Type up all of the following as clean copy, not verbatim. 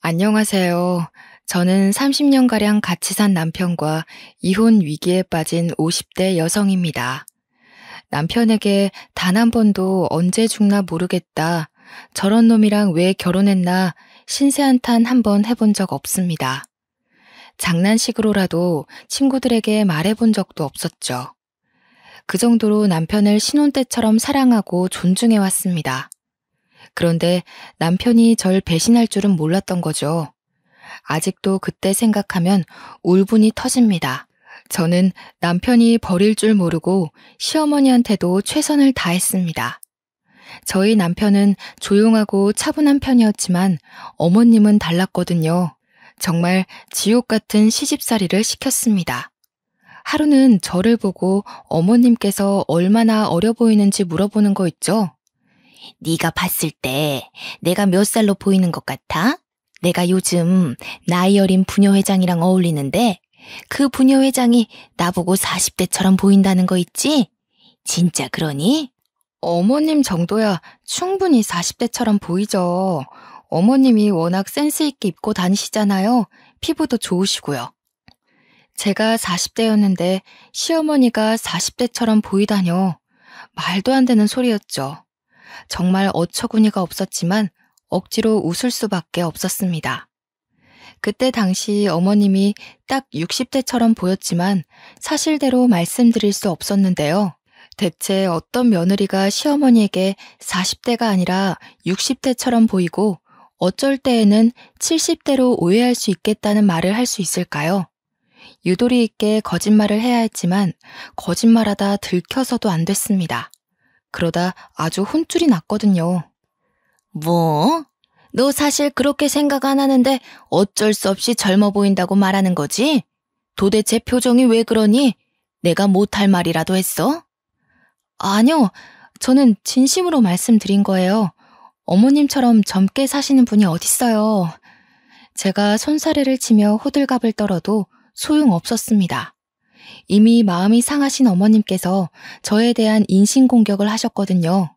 안녕하세요. 저는 30년가량 같이 산 남편과 이혼 위기에 빠진 50대 여성입니다. 남편에게 단 한 번도 언제 죽나 모르겠다. 저런 놈이랑 왜 결혼했나 신세 한탄 한 번 해본 적 없습니다. 장난식으로라도 친구들에게 말해본 적도 없었죠. 그 정도로 남편을 신혼 때처럼 사랑하고 존중해왔습니다. 그런데 남편이 절 배신할 줄은 몰랐던 거죠. 아직도 그때 생각하면 울분이 터집니다. 저는 남편이 버릴 줄 모르고 시어머니한테도 최선을 다했습니다. 저희 남편은 조용하고 차분한 편이었지만 어머님은 달랐거든요. 정말 지옥 같은 시집살이를 시켰습니다. 하루는 저를 보고 어머님께서 얼마나 어려 보이는지 물어보는 거 있죠? 네가 봤을 때 내가 몇 살로 보이는 것 같아? 내가 요즘 나이 어린 부녀회장이랑 어울리는데 그 부녀회장이 나보고 40대처럼 보인다는 거 있지? 진짜 그러니? 어머님 정도야 충분히 40대처럼 보이죠. 어머님이 워낙 센스 있게 입고 다니시잖아요. 피부도 좋으시고요. 제가 40대였는데 시어머니가 40대처럼 보이다뇨. 말도 안 되는 소리였죠. 정말 어처구니가 없었지만 억지로 웃을 수밖에 없었습니다. 그때 당시 어머님이 딱 60대처럼 보였지만 사실대로 말씀드릴 수 없었는데요. 대체 어떤 며느리가 시어머니에게 40대가 아니라 60대처럼 보이고 어쩔 때에는 70대로 오해할 수 있겠다는 말을 할 수 있을까요? 유도리 있게 거짓말을 해야 했지만 거짓말하다 들켜서도 안 됐습니다. 그러다 아주 혼쭐이 났거든요. 뭐? 너 사실 그렇게 생각 안 하는데 어쩔 수 없이 젊어 보인다고 말하는 거지? 도대체 표정이 왜 그러니? 내가 못할 말이라도 했어? 아니요, 저는 진심으로 말씀드린 거예요. 어머님처럼 젊게 사시는 분이 어딨어요. 제가 손사래를 치며 호들갑을 떨어도 소용없었습니다. 이미 마음이 상하신 어머님께서 저에 대한 인신공격을 하셨거든요.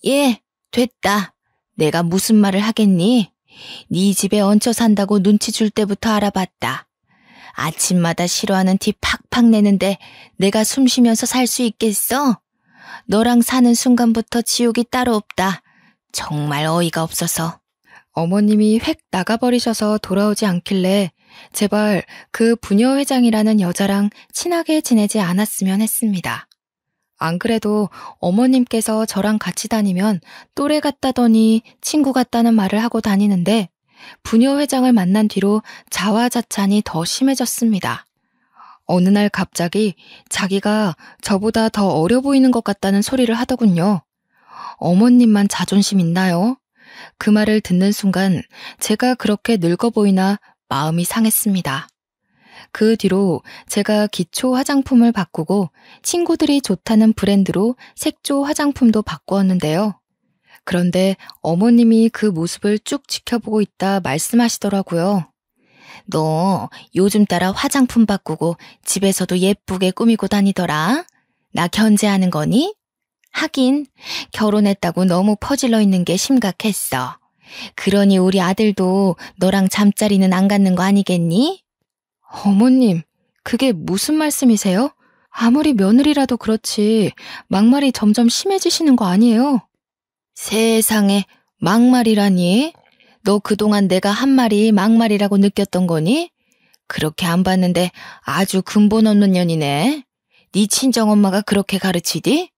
예, 됐다. 내가 무슨 말을 하겠니? 네 집에 얹혀 산다고 눈치 줄 때부터 알아봤다. 아침마다 싫어하는 티 팍팍 내는데 내가 숨 쉬면서 살 수 있겠어? 너랑 사는 순간부터 지옥이 따로 없다. 정말 어이가 없어서. 어머님이 획 나가버리셔서 돌아오지 않길래 제발 그 부녀회장이라는 여자랑 친하게 지내지 않았으면 했습니다. 안 그래도 어머님께서 저랑 같이 다니면 또래 같다더니 친구 같다는 말을 하고 다니는데 부녀회장을 만난 뒤로 자화자찬이 더 심해졌습니다. 어느 날 갑자기 자기가 저보다 더 어려 보이는 것 같다는 소리를 하더군요. 어머님만 자존심 있나요? 그 말을 듣는 순간 제가 그렇게 늙어 보이나 마음이 상했습니다. 그 뒤로 제가 기초 화장품을 바꾸고 친구들이 좋다는 브랜드로 색조 화장품도 바꾸었는데요. 그런데 어머님이 그 모습을 쭉 지켜보고 있다 말씀하시더라고요. 너 요즘 따라 화장품 바꾸고 집에서도 예쁘게 꾸미고 다니더라. 나 견제하는 거니? 하긴 결혼했다고 너무 퍼질러 있는 게 심각했어. 그러니 우리 아들도 너랑 잠자리는 안 갖는 거 아니겠니? 어머님, 그게 무슨 말씀이세요? 아무리 며느리라도 그렇지 막말이 점점 심해지시는 거 아니에요? 세상에, 막말이라니? 너 그동안 내가 한 말이 막말이라고 느꼈던 거니? 그렇게 안 봤는데 아주 근본 없는 년이네. 네 친정엄마가 그렇게 가르치디?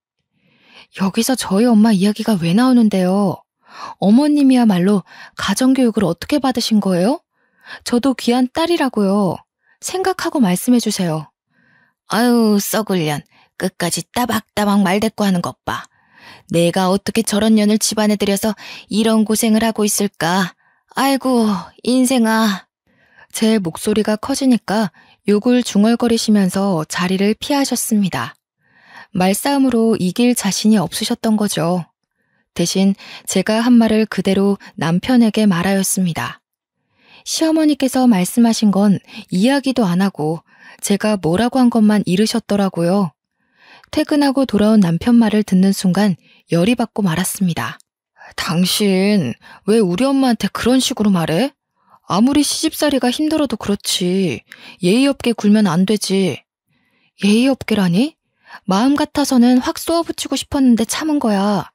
여기서 저희 엄마 이야기가 왜 나오는데요? 어머님이야말로 가정교육을 어떻게 받으신 거예요? 저도 귀한 딸이라고요. 생각하고 말씀해 주세요. 아유, 썩을 년. 끝까지 따박따박 말대꾸 하는 것 봐. 내가 어떻게 저런 년을 집안에 들여서 이런 고생을 하고 있을까? 아이고, 인생아. 제 목소리가 커지니까 욕을 중얼거리시면서 자리를 피하셨습니다. 말싸움으로 이길 자신이 없으셨던 거죠. 대신 제가 한 말을 그대로 남편에게 말하였습니다. 시어머니께서 말씀하신 건 이야기도 안 하고 제가 뭐라고 한 것만 잃으셨더라고요. 퇴근하고 돌아온 남편 말을 듣는 순간 열이 받고 말았습니다. 당신 왜 우리 엄마한테 그런 식으로 말해? 아무리 시집살이가 힘들어도 그렇지. 예의 없게 굴면 안 되지. 예의 없게라니? 마음 같아서는 확 쏘아붙이고 싶었는데 참은 거야.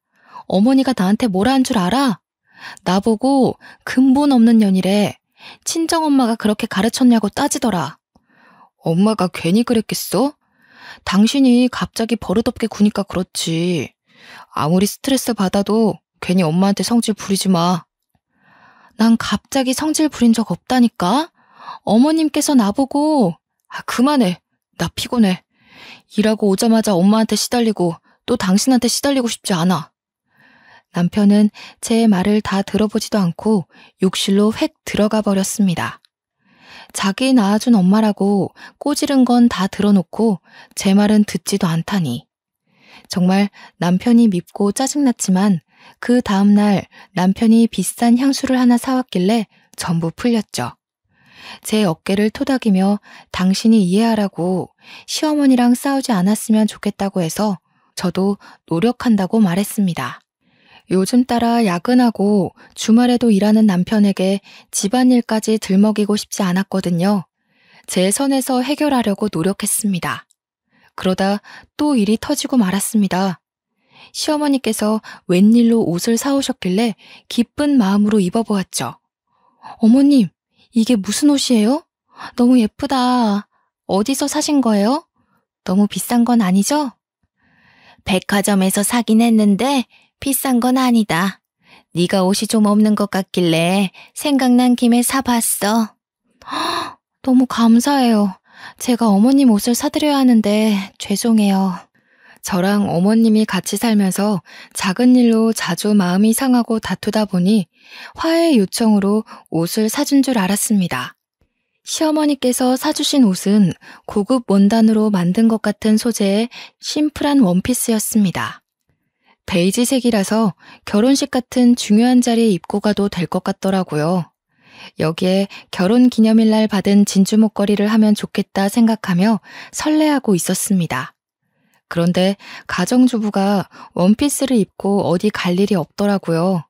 어머니가 나한테 뭐라 한 줄 알아? 나보고 근본 없는 년이래. 친정엄마가 그렇게 가르쳤냐고 따지더라. 엄마가 괜히 그랬겠어? 당신이 갑자기 버릇없게 구니까 그렇지. 아무리 스트레스 받아도 괜히 엄마한테 성질 부리지 마. 난 갑자기 성질 부린 적 없다니까? 어머님께서 나보고 그만해. 나 피곤해. 일하고 오자마자 엄마한테 시달리고 또 당신한테 시달리고 싶지 않아. 남편은 제 말을 다 들어보지도 않고 욕실로 획 들어가 버렸습니다. 자기 낳아준 엄마라고 꼬지른 건 다 들어놓고 제 말은 듣지도 않다니. 정말 남편이 밉고 짜증났지만 그 다음날 남편이 비싼 향수를 하나 사왔길래 전부 풀렸죠. 제 어깨를 토닥이며 당신이 이해하라고 시어머니랑 싸우지 않았으면 좋겠다고 해서 저도 노력한다고 말했습니다. 요즘 따라 야근하고 주말에도 일하는 남편에게 집안일까지 들먹이고 싶지 않았거든요. 제 선에서 해결하려고 노력했습니다. 그러다 또 일이 터지고 말았습니다. 시어머니께서 웬일로 옷을 사오셨길래 기쁜 마음으로 입어보았죠. 어머님, 이게 무슨 옷이에요? 너무 예쁘다. 어디서 사신 거예요? 너무 비싼 건 아니죠? 백화점에서 사긴 했는데 비싼 건 아니다. 네가 옷이 좀 없는 것 같길래 생각난 김에 사봤어. 너무 감사해요. 제가 어머님 옷을 사드려야 하는데 죄송해요. 저랑 어머님이 같이 살면서 작은 일로 자주 마음이 상하고 다투다 보니 화해 요청으로 옷을 사준 줄 알았습니다. 시어머니께서 사주신 옷은 고급 원단으로 만든 것 같은 소재의 심플한 원피스였습니다. 베이지색이라서 결혼식 같은 중요한 자리에 입고 가도 될 것 같더라고요. 여기에 결혼 기념일날 받은 진주 목걸이를 하면 좋겠다 생각하며 설레하고 있었습니다. 그런데 가정주부가 원피스를 입고 어디 갈 일이 없더라고요.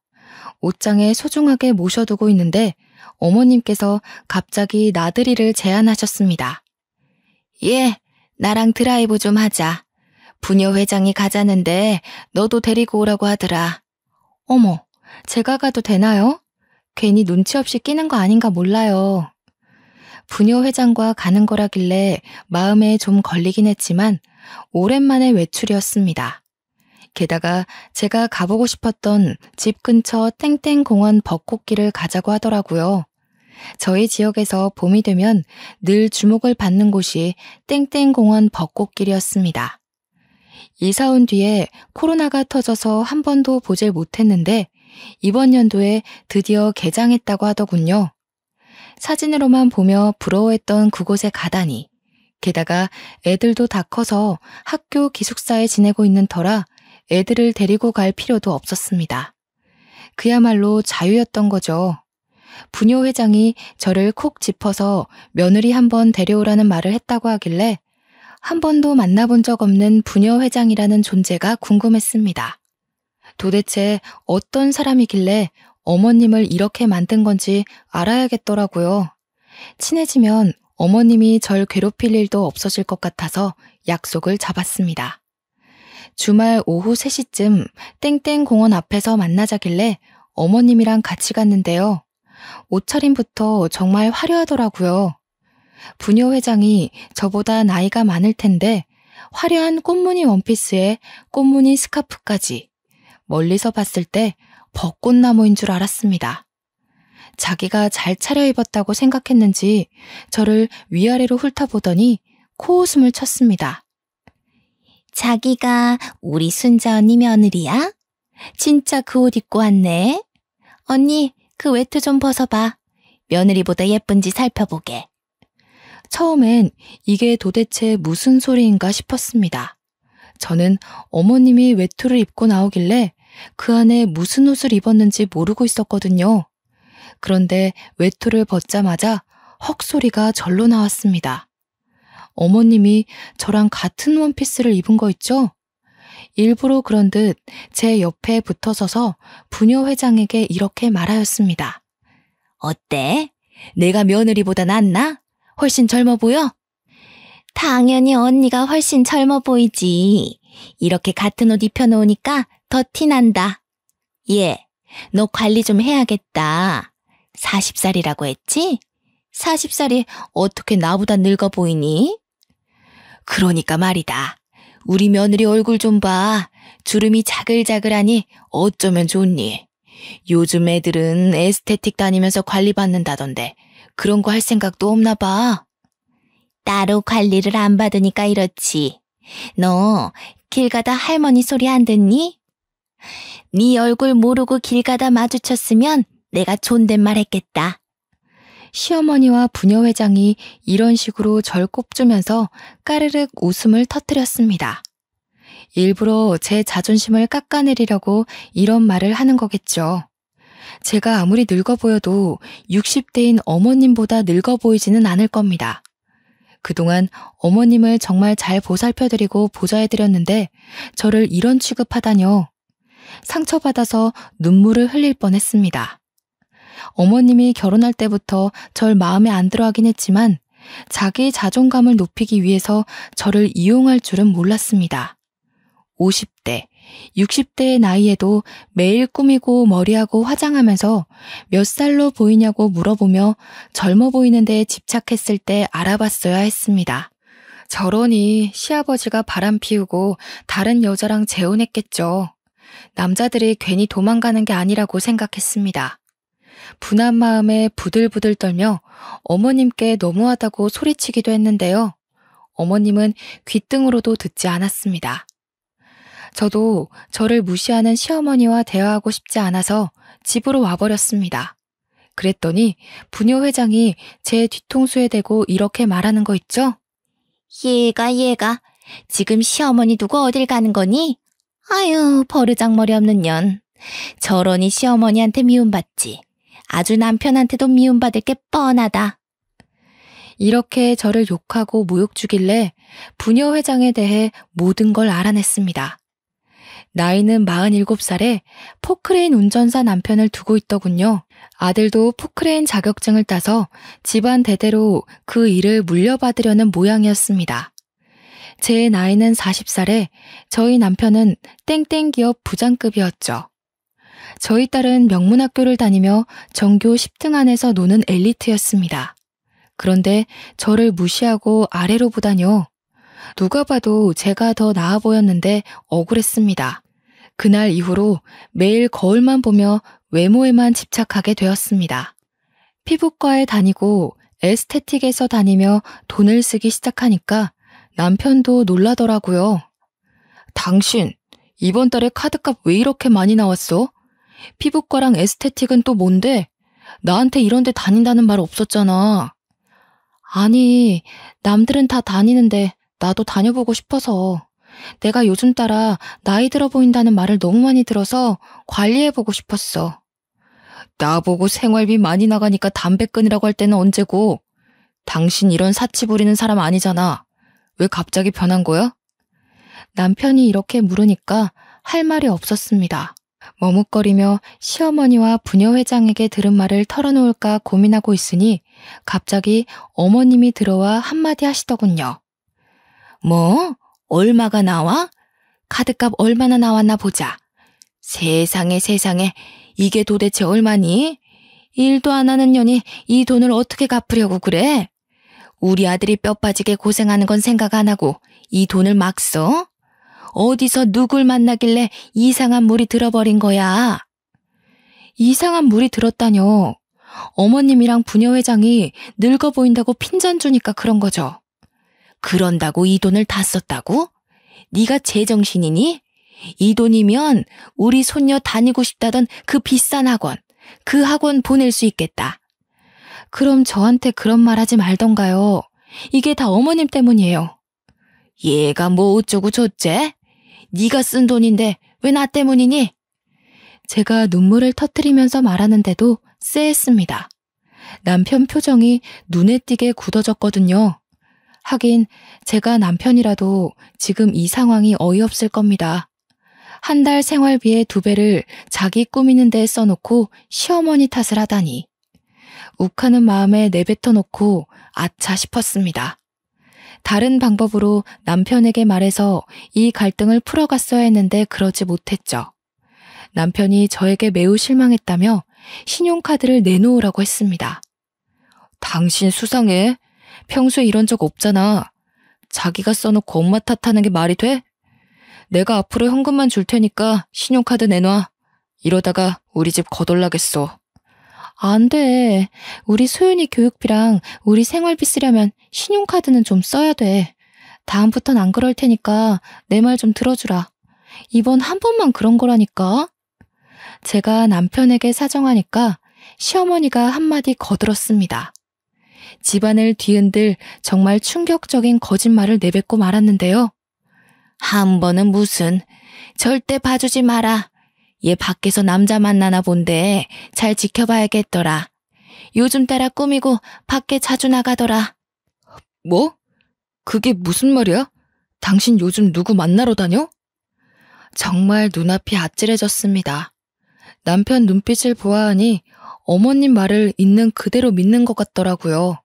옷장에 소중하게 모셔두고 있는데 어머님께서 갑자기 나들이를 제안하셨습니다. 예, 나랑 드라이브 좀 하자. 부녀 회장이 가자는데 너도 데리고 오라고 하더라. 어머, 제가 가도 되나요? 괜히 눈치 없이 끼는 거 아닌가 몰라요. 부녀 회장과 가는 거라길래 마음에 좀 걸리긴 했지만 오랜만에 외출이었습니다. 게다가 제가 가보고 싶었던 집 근처 땡땡공원 벚꽃길을 가자고 하더라고요. 저희 지역에서 봄이 되면 늘 주목을 받는 곳이 땡땡공원 벚꽃길이었습니다. 이사 온 뒤에 코로나가 터져서 한 번도 보질 못했는데 이번 연도에 드디어 개장했다고 하더군요. 사진으로만 보며 부러워했던 그곳에 가다니. 게다가 애들도 다 커서 학교 기숙사에 지내고 있는 터라 애들을 데리고 갈 필요도 없었습니다. 그야말로 자유였던 거죠. 부녀 회장이 저를 콕 짚어서 며느리 한번 데려오라는 말을 했다고 하길래 한 번도 만나본 적 없는 부녀 회장이라는 존재가 궁금했습니다. 도대체 어떤 사람이길래 어머님을 이렇게 만든 건지 알아야겠더라고요. 친해지면 어머님이 절 괴롭힐 일도 없어질 것 같아서 약속을 잡았습니다. 주말 오후 3시쯤 땡땡공원 앞에서 만나자길래 어머님이랑 같이 갔는데요. 옷차림부터 정말 화려하더라고요. 부녀 회장이 저보다 나이가 많을 텐데 화려한 꽃무늬 원피스에 꽃무늬 스카프까지. 멀리서 봤을 때 벚꽃나무인 줄 알았습니다. 자기가 잘 차려입었다고 생각했는지 저를 위아래로 훑어보더니 코웃음을 쳤습니다. 자기가 우리 순자 언니 며느리야? 진짜 그 옷 입고 왔네. 언니, 그 외투 좀 벗어봐. 며느리보다 예쁜지 살펴보게. 처음엔 이게 도대체 무슨 소리인가 싶었습니다. 저는 어머님이 외투를 입고 나오길래 그 안에 무슨 옷을 입었는지 모르고 있었거든요. 그런데 외투를 벗자마자 헉 소리가 절로 나왔습니다. 어머님이 저랑 같은 원피스를 입은 거 있죠? 일부러 그런 듯 제 옆에 붙어서서 부녀 회장에게 이렇게 말하였습니다. 어때? 내가 며느리보다 낫나? 훨씬 젊어 보여? 당연히 언니가 훨씬 젊어 보이지. 이렇게 같은 옷 입혀놓으니까 더 티난다. 얘, 너 관리 좀 해야겠다. 40살이라고 했지? 40살이 어떻게 나보다 늙어 보이니? 그러니까 말이다. 우리 며느리 얼굴 좀 봐. 주름이 자글자글하니 어쩌면 좋니? 요즘 애들은 에스테틱 다니면서 관리 받는다던데 그런 거 할 생각도 없나 봐. 따로 관리를 안 받으니까 이렇지. 너 길 가다 할머니 소리 안 듣니? 네 얼굴 모르고 길 가다 마주쳤으면 내가 존댓말 했겠다. 시어머니와 부녀 회장이 이런 식으로 절 꼽주면서 까르륵 웃음을 터뜨렸습니다. 일부러 제 자존심을 깎아내리려고 이런 말을 하는 거겠죠. 제가 아무리 늙어 보여도 60대인 어머님보다 늙어 보이지는 않을 겁니다. 그동안 어머님을 정말 잘 보살펴드리고 보좌해드렸는데 저를 이런 취급하다뇨. 상처받아서 눈물을 흘릴 뻔했습니다. 어머님이 결혼할 때부터 절 마음에 안 들어 하긴 했지만 자기 자존감을 높이기 위해서 저를 이용할 줄은 몰랐습니다. 50대, 60대의 나이에도 매일 꾸미고 머리하고 화장하면서 몇 살로 보이냐고 물어보며 젊어 보이는 데에 집착했을 때 알아봤어야 했습니다. 저러니 시아버지가 바람 피우고 다른 여자랑 재혼했겠죠. 남자들이 괜히 도망가는 게 아니라고 생각했습니다. 분한 마음에 부들부들 떨며 어머님께 너무하다고 소리치기도 했는데요. 어머님은 귓등으로도 듣지 않았습니다. 저도 저를 무시하는 시어머니와 대화하고 싶지 않아서 집으로 와버렸습니다. 그랬더니 부녀 회장이 제 뒤통수에 대고 이렇게 말하는 거 있죠? 얘가 지금 시어머니 두고 어딜 가는 거니? 아유, 버르장머리 없는 년. 저러니 시어머니한테 미움받지. 아주 남편한테도 미움받을 게 뻔하다. 이렇게 저를 욕하고 모욕 주길래 부녀 회장에 대해 모든 걸 알아냈습니다. 나이는 47살에 포크레인 운전사 남편을 두고 있더군요. 아들도 포크레인 자격증을 따서 집안 대대로 그 일을 물려받으려는 모양이었습니다. 제 나이는 40살에 저희 남편은 땡땡 기업 부장급이었죠. 저희 딸은 명문학교를 다니며 전교 10등 안에서 노는 엘리트였습니다. 그런데 저를 무시하고 아래로 보다뇨. 누가 봐도 제가 더 나아 보였는데 억울했습니다. 그날 이후로 매일 거울만 보며 외모에만 집착하게 되었습니다. 피부과에 다니고 에스테틱에서 다니며 돈을 쓰기 시작하니까 남편도 놀라더라고요. 당신, 이번 달에 카드값 왜 이렇게 많이 나왔어? 피부과랑 에스테틱은 또 뭔데? 나한테 이런 데 다닌다는 말 없었잖아. 아니, 남들은 다 다니는데 나도 다녀보고 싶어서. 내가 요즘 따라 나이 들어 보인다는 말을 너무 많이 들어서 관리해보고 싶었어. 나보고 생활비 많이 나가니까 담배 끊으라고 할 때는 언제고. 당신 이런 사치 부리는 사람 아니잖아. 왜 갑자기 변한 거야? 남편이 이렇게 물으니까 할 말이 없었습니다. 머뭇거리며 시어머니와 부녀 회장에게 들은 말을 털어놓을까 고민하고 있으니 갑자기 어머님이 들어와 한마디 하시더군요. 뭐? 얼마가 나와? 카드값 얼마나 나왔나 보자. 세상에 이게 도대체 얼마니? 일도 안 하는 년이 이 돈을 어떻게 갚으려고 그래? 우리 아들이 뼈 빠지게 고생하는 건 생각 안 하고 이 돈을 막 써? 어디서 누굴 만나길래 이상한 물이 들어버린 거야? 이상한 물이 들었다뇨. 어머님이랑 부녀 회장이 늙어 보인다고 핀잔 주니까 그런 거죠. 그런다고 이 돈을 다 썼다고? 네가 제정신이니? 이 돈이면 우리 손녀 다니고 싶다던 그 비싼 학원, 그 학원 보낼 수 있겠다. 그럼 저한테 그런 말 하지 말던가요. 이게 다 어머님 때문이에요. 얘가 뭐 어쩌고 저쩌? 네가 쓴 돈인데 왜 나 때문이니? 제가 눈물을 터뜨리면서 말하는데도 쎄했습니다. 남편 표정이 눈에 띄게 굳어졌거든요. 하긴 제가 남편이라도 지금 이 상황이 어이없을 겁니다. 한 달 생활비의 2배를 자기 꾸미는 데에 써놓고 시어머니 탓을 하다니. 욱하는 마음에 내뱉어 놓고 아차 싶었습니다. 다른 방법으로 남편에게 말해서 이 갈등을 풀어갔어야 했는데 그러지 못했죠. 남편이 저에게 매우 실망했다며 신용카드를 내놓으라고 했습니다. 당신 수상해. 평소에 이런 적 없잖아. 자기가 써놓고 엄마 탓하는 게 말이 돼? 내가 앞으로 현금만 줄 테니까 신용카드 내놔. 이러다가 우리 집 거덜나겠어. 안 돼. 우리 소윤이 교육비랑 우리 생활비 쓰려면 신용카드는 좀 써야 돼. 다음부턴 안 그럴 테니까 내 말 좀 들어주라. 이번 한 번만 그런 거라니까. 제가 남편에게 사정하니까 시어머니가 한마디 거들었습니다. 집안을 뒤흔들 정말 충격적인 거짓말을 내뱉고 말았는데요. 한 번은 무슨, 절대 봐주지 마라. 얘 밖에서 남자 만나나 본데 잘 지켜봐야겠더라. 요즘 따라 꾸미고 밖에 자주 나가더라. 뭐? 그게 무슨 말이야? 당신 요즘 누구 만나러 다녀? 정말 눈앞이 아찔해졌습니다. 남편 눈빛을 보아하니 어머님 말을 있는 그대로 믿는 것 같더라고요.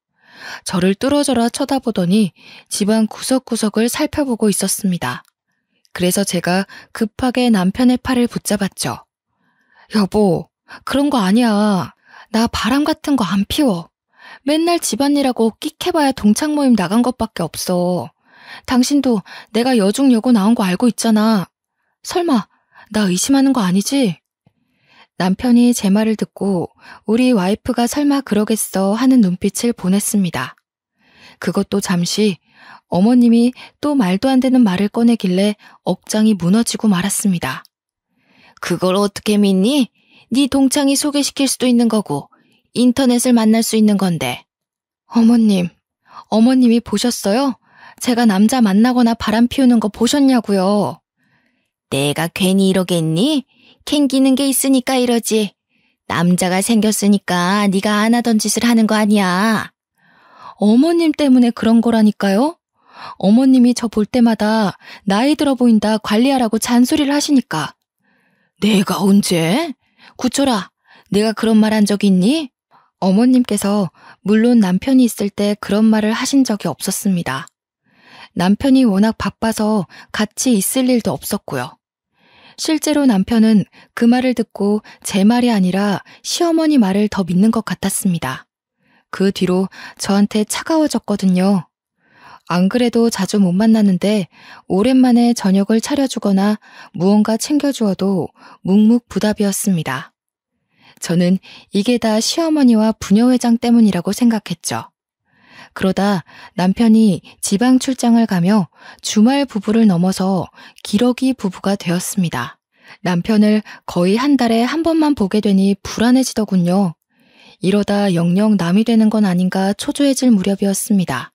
저를 뚫어져라 쳐다보더니 집안 구석구석을 살펴보고 있었습니다. 그래서 제가 급하게 남편의 팔을 붙잡았죠. 여보, 그런 거 아니야. 나 바람 같은 거 안 피워. 맨날 집안일하고 끽해봐야 동창 모임 나간 것밖에 없어. 당신도 내가 여중여고 나온 거 알고 있잖아. 설마 나 의심하는 거 아니지? 남편이 제 말을 듣고 우리 와이프가 설마 그러겠어 하는 눈빛을 보냈습니다. 그것도 잠시 어머님이 또 말도 안 되는 말을 꺼내길래 억장이 무너지고 말았습니다. 그걸 어떻게 믿니? 네 동창이 소개시킬 수도 있는 거고 인터넷을 만날 수 있는 건데. 어머님이 보셨어요? 제가 남자 만나거나 바람 피우는 거 보셨냐고요? 내가 괜히 이러겠니? 캥기는 게 있으니까 이러지. 남자가 생겼으니까 네가 안 하던 짓을 하는 거 아니야. 어머님 때문에 그런 거라니까요. 어머님이 저 볼 때마다 나이 들어 보인다 관리하라고 잔소리를 하시니까. 내가 언제? 구초라, 내가 그런 말 한 적 있니? 어머님께서 물론 남편이 있을 때 그런 말을 하신 적이 없었습니다. 남편이 워낙 바빠서 같이 있을 일도 없었고요. 실제로 남편은 그 말을 듣고 제 말이 아니라 시어머니 말을 더 믿는 것 같았습니다. 그 뒤로 저한테 차가워졌거든요. 안 그래도 자주 못 만났는데 오랜만에 저녁을 차려주거나 무언가 챙겨주어도 묵묵부답이었습니다. 저는 이게 다 시어머니와 부녀회장 때문이라고 생각했죠. 그러다 남편이 지방 출장을 가며 주말 부부를 넘어서 기러기 부부가 되었습니다. 남편을 거의 한 달에 한 번만 보게 되니 불안해지더군요. 이러다 영영 남이 되는 건 아닌가 초조해질 무렵이었습니다.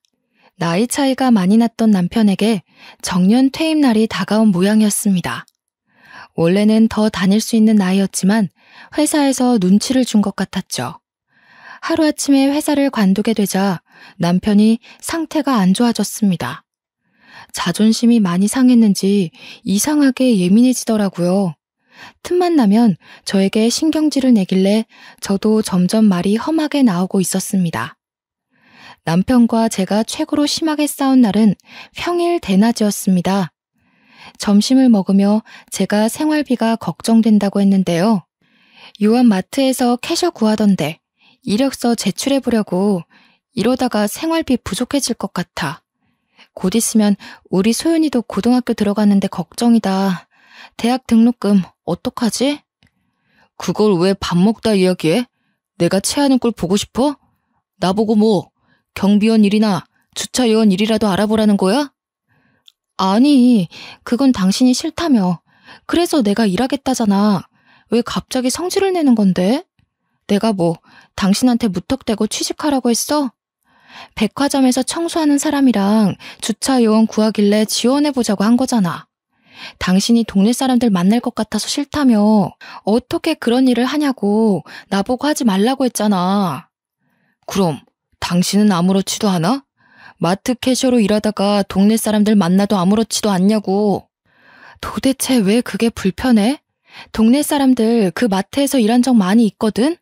나이 차이가 많이 났던 남편에게 정년 퇴임 날이 다가온 모양이었습니다. 원래는 더 다닐 수 있는 나이였지만 회사에서 눈치를 준 것 같았죠. 하루아침에 회사를 관두게 되자 남편이 상태가 안 좋아졌습니다. 자존심이 많이 상했는지 이상하게 예민해지더라고요. 틈만 나면 저에게 신경질을 내길래 저도 점점 말이 험하게 나오고 있었습니다. 남편과 제가 최고로 심하게 싸운 날은 평일 대낮이었습니다. 점심을 먹으며 제가 생활비가 걱정된다고 했는데요. 요한 마트에서 캐셔 구하던데 이력서 제출해보려고. 이러다가 생활비 부족해질 것 같아. 곧 있으면 우리 소윤이도 고등학교 들어가는데 걱정이다. 대학 등록금 어떡하지? 그걸 왜 밥 먹다 이야기해? 내가 체하는 꼴 보고 싶어? 나보고 뭐 경비원 일이나 주차요원 일이라도 알아보라는 거야? 아니, 그건 당신이 싫다며. 그래서 내가 일하겠다잖아. 왜 갑자기 성질을 내는 건데? 내가 뭐 당신한테 무턱대고 취직하라고 했어? 백화점에서 청소하는 사람이랑 주차요원 구하길래 지원해보자고 한 거잖아. 당신이 동네 사람들 만날 것 같아서 싫다며. 어떻게 그런 일을 하냐고 나보고 하지 말라고 했잖아. 그럼 당신은 아무렇지도 않아? 마트 캐셔로 일하다가 동네 사람들 만나도 아무렇지도 않냐고. 도대체 왜 그게 불편해? 동네 사람들 그 마트에서 일한 적 많이 있거든?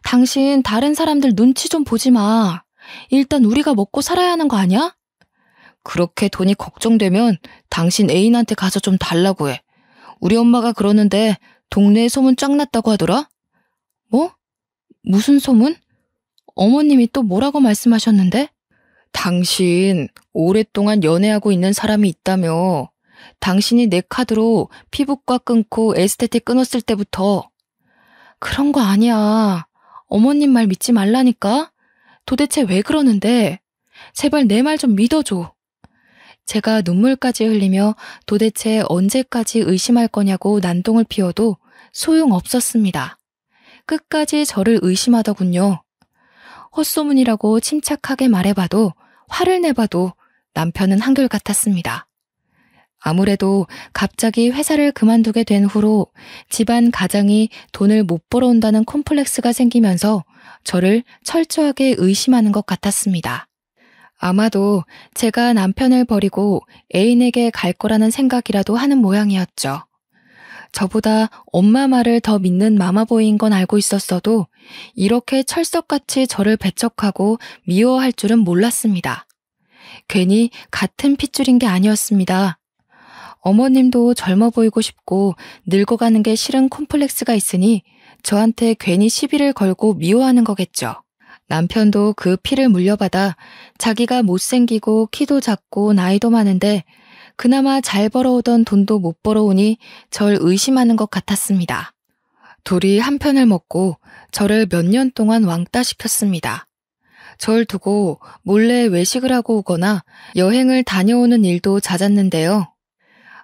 당신 다른 사람들 눈치 좀 보지 마. 일단 우리가 먹고 살아야 하는 거 아니야? 그렇게 돈이 걱정되면 당신 애인한테 가서 좀 달라고 해. 우리 엄마가 그러는데 동네에 소문 쫙 났다고 하더라? 뭐? 무슨 소문? 어머님이 또 뭐라고 말씀하셨는데? 당신 오랫동안 연애하고 있는 사람이 있다며. 당신이 내 카드로 피부과 끊고 에스테틱 끊었을 때부터. 그런 거 아니야. 어머님 말 믿지 말라니까? 도대체 왜 그러는데? 제발 내 말 좀 믿어줘. 제가 눈물까지 흘리며 도대체 언제까지 의심할 거냐고 난동을 피워도 소용없었습니다. 끝까지 저를 의심하더군요. 헛소문이라고 침착하게 말해봐도 화를 내봐도 남편은 한결같았습니다. 아무래도 갑자기 회사를 그만두게 된 후로 집안 가장이 돈을 못 벌어온다는 콤플렉스가 생기면서 저를 철저하게 의심하는 것 같았습니다. 아마도 제가 남편을 버리고 애인에게 갈 거라는 생각이라도 하는 모양이었죠. 저보다 엄마 말을 더 믿는 마마보이인 건 알고 있었어도 이렇게 철석같이 저를 배척하고 미워할 줄은 몰랐습니다. 괜히 같은 핏줄인 게 아니었습니다. 어머님도 젊어 보이고 싶고 늙어가는 게 싫은 콤플렉스가 있으니 저한테 괜히 시비를 걸고 미워하는 거겠죠. 남편도 그 피를 물려받아 자기가 못생기고 키도 작고 나이도 많은데 그나마 잘 벌어오던 돈도 못 벌어오니 절 의심하는 것 같았습니다. 둘이 한 편을 먹고 저를 몇 년 동안 왕따시켰습니다. 절 두고 몰래 외식을 하고 오거나 여행을 다녀오는 일도 잦았는데요.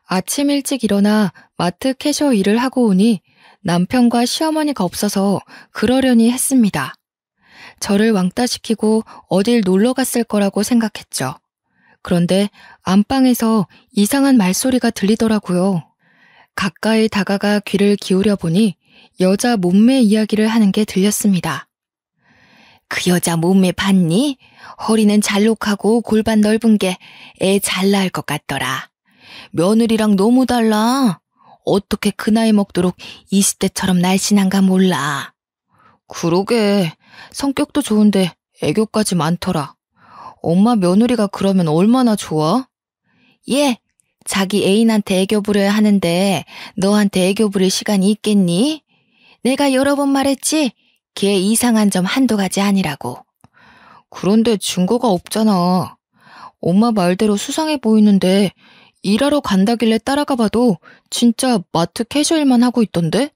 아침 일찍 일어나 마트 캐셔 일을 하고 오니 남편과 시어머니가 없어서 그러려니 했습니다. 저를 왕따시키고 어딜 놀러 갔을 거라고 생각했죠. 그런데 안방에서 이상한 말소리가 들리더라고요. 가까이 다가가 귀를 기울여 보니 여자 몸매 이야기를 하는 게 들렸습니다. 그 여자 몸매 봤니? 허리는 잘록하고 골반 넓은 게 애 잘 낳을 것 같더라. 며느리랑 너무 달라. 어떻게 그 나이 먹도록 20대처럼 날씬한가 몰라. 그러게. 성격도 좋은데 애교까지 많더라. 엄마 며느리가 그러면 얼마나 좋아? 얘, 자기 애인한테 애교 부려야 하는데 너한테 애교 부릴 시간이 있겠니? 내가 여러 번 말했지? 걔 이상한 점 한두 가지 아니라고. 그런데 증거가 없잖아. 엄마 말대로 수상해 보이는데 일하러 간다길래 따라가 봐도 진짜 마트 캐셔일만 하고 있던데?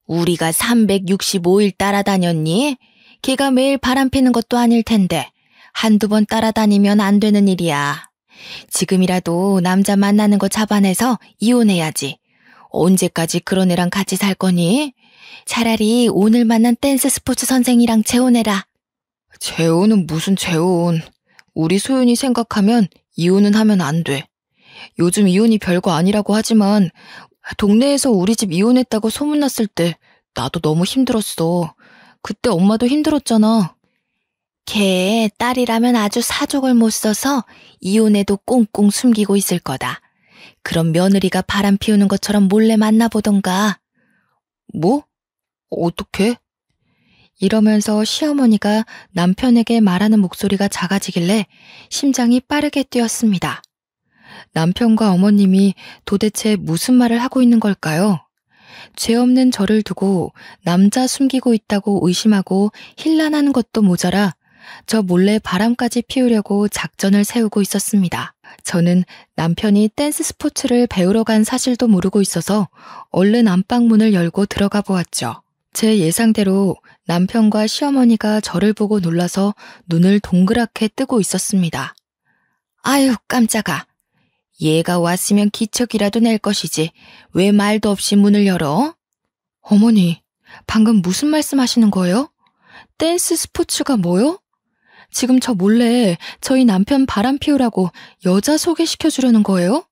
우리가 365일 따라다녔니? 걔가 매일 바람 피는 것도 아닐 텐데 한두 번 따라다니면 안 되는 일이야. 지금이라도 남자 만나는 거 잡아내서 이혼해야지. 언제까지 그런 애랑 같이 살 거니? 차라리 오늘 만난 댄스 스포츠 선생이랑 재혼해라. 재혼은 무슨 재혼. 우리 소윤이 생각하면 이혼은 하면 안 돼. 요즘 이혼이 별거 아니라고 하지만 동네에서 우리 집 이혼했다고 소문났을 때 나도 너무 힘들었어. 그때 엄마도 힘들었잖아. 걔 딸이라면 아주 사족을 못 써서 이혼해도 꽁꽁 숨기고 있을 거다. 그럼 며느리가 바람 피우는 것처럼 몰래 만나보던가. 뭐? 어떻게? 이러면서 시어머니가 남편에게 말하는 목소리가 작아지길래 심장이 빠르게 뛰었습니다. 남편과 어머님이 도대체 무슨 말을 하고 있는 걸까요? 죄 없는 저를 두고 남자 숨기고 있다고 의심하고 힐난하는 것도 모자라 저 몰래 바람까지 피우려고 작전을 세우고 있었습니다. 저는 남편이 댄스 스포츠를 배우러 간 사실도 모르고 있어서 얼른 안방문을 열고 들어가 보았죠. 제 예상대로 남편과 시어머니가 저를 보고 놀라서 눈을 동그랗게 뜨고 있었습니다. 아유, 깜짝아. 얘가 왔으면 기척이라도 낼 것이지 왜 말도 없이 문을 열어? 어머니, 방금 무슨 말씀하시는 거예요? 댄스 스포츠가 뭐요? 지금 저 몰래 저희 남편 바람 피우라고 여자 소개시켜주려는 거예요?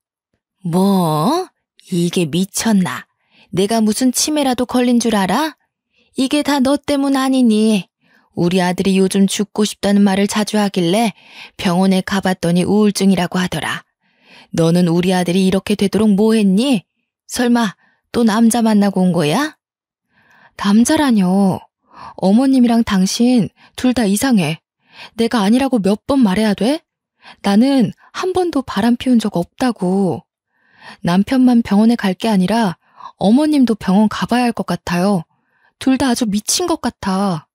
뭐? 이게 미쳤나? 내가 무슨 치매라도 걸린 줄 알아? 이게 다 너 때문 아니니? 우리 아들이 요즘 죽고 싶다는 말을 자주 하길래 병원에 가봤더니 우울증이라고 하더라. 너는 우리 아들이 이렇게 되도록 뭐 했니? 설마 또 남자 만나고 온 거야? 남자라뇨. 어머님이랑 당신 둘 다 이상해. 내가 아니라고 몇 번 말해야 돼? 나는 한 번도 바람 피운 적 없다고. 남편만 병원에 갈 게 아니라 어머님도 병원 가봐야 할 것 같아요. 둘 다 아주 미친 것 같아.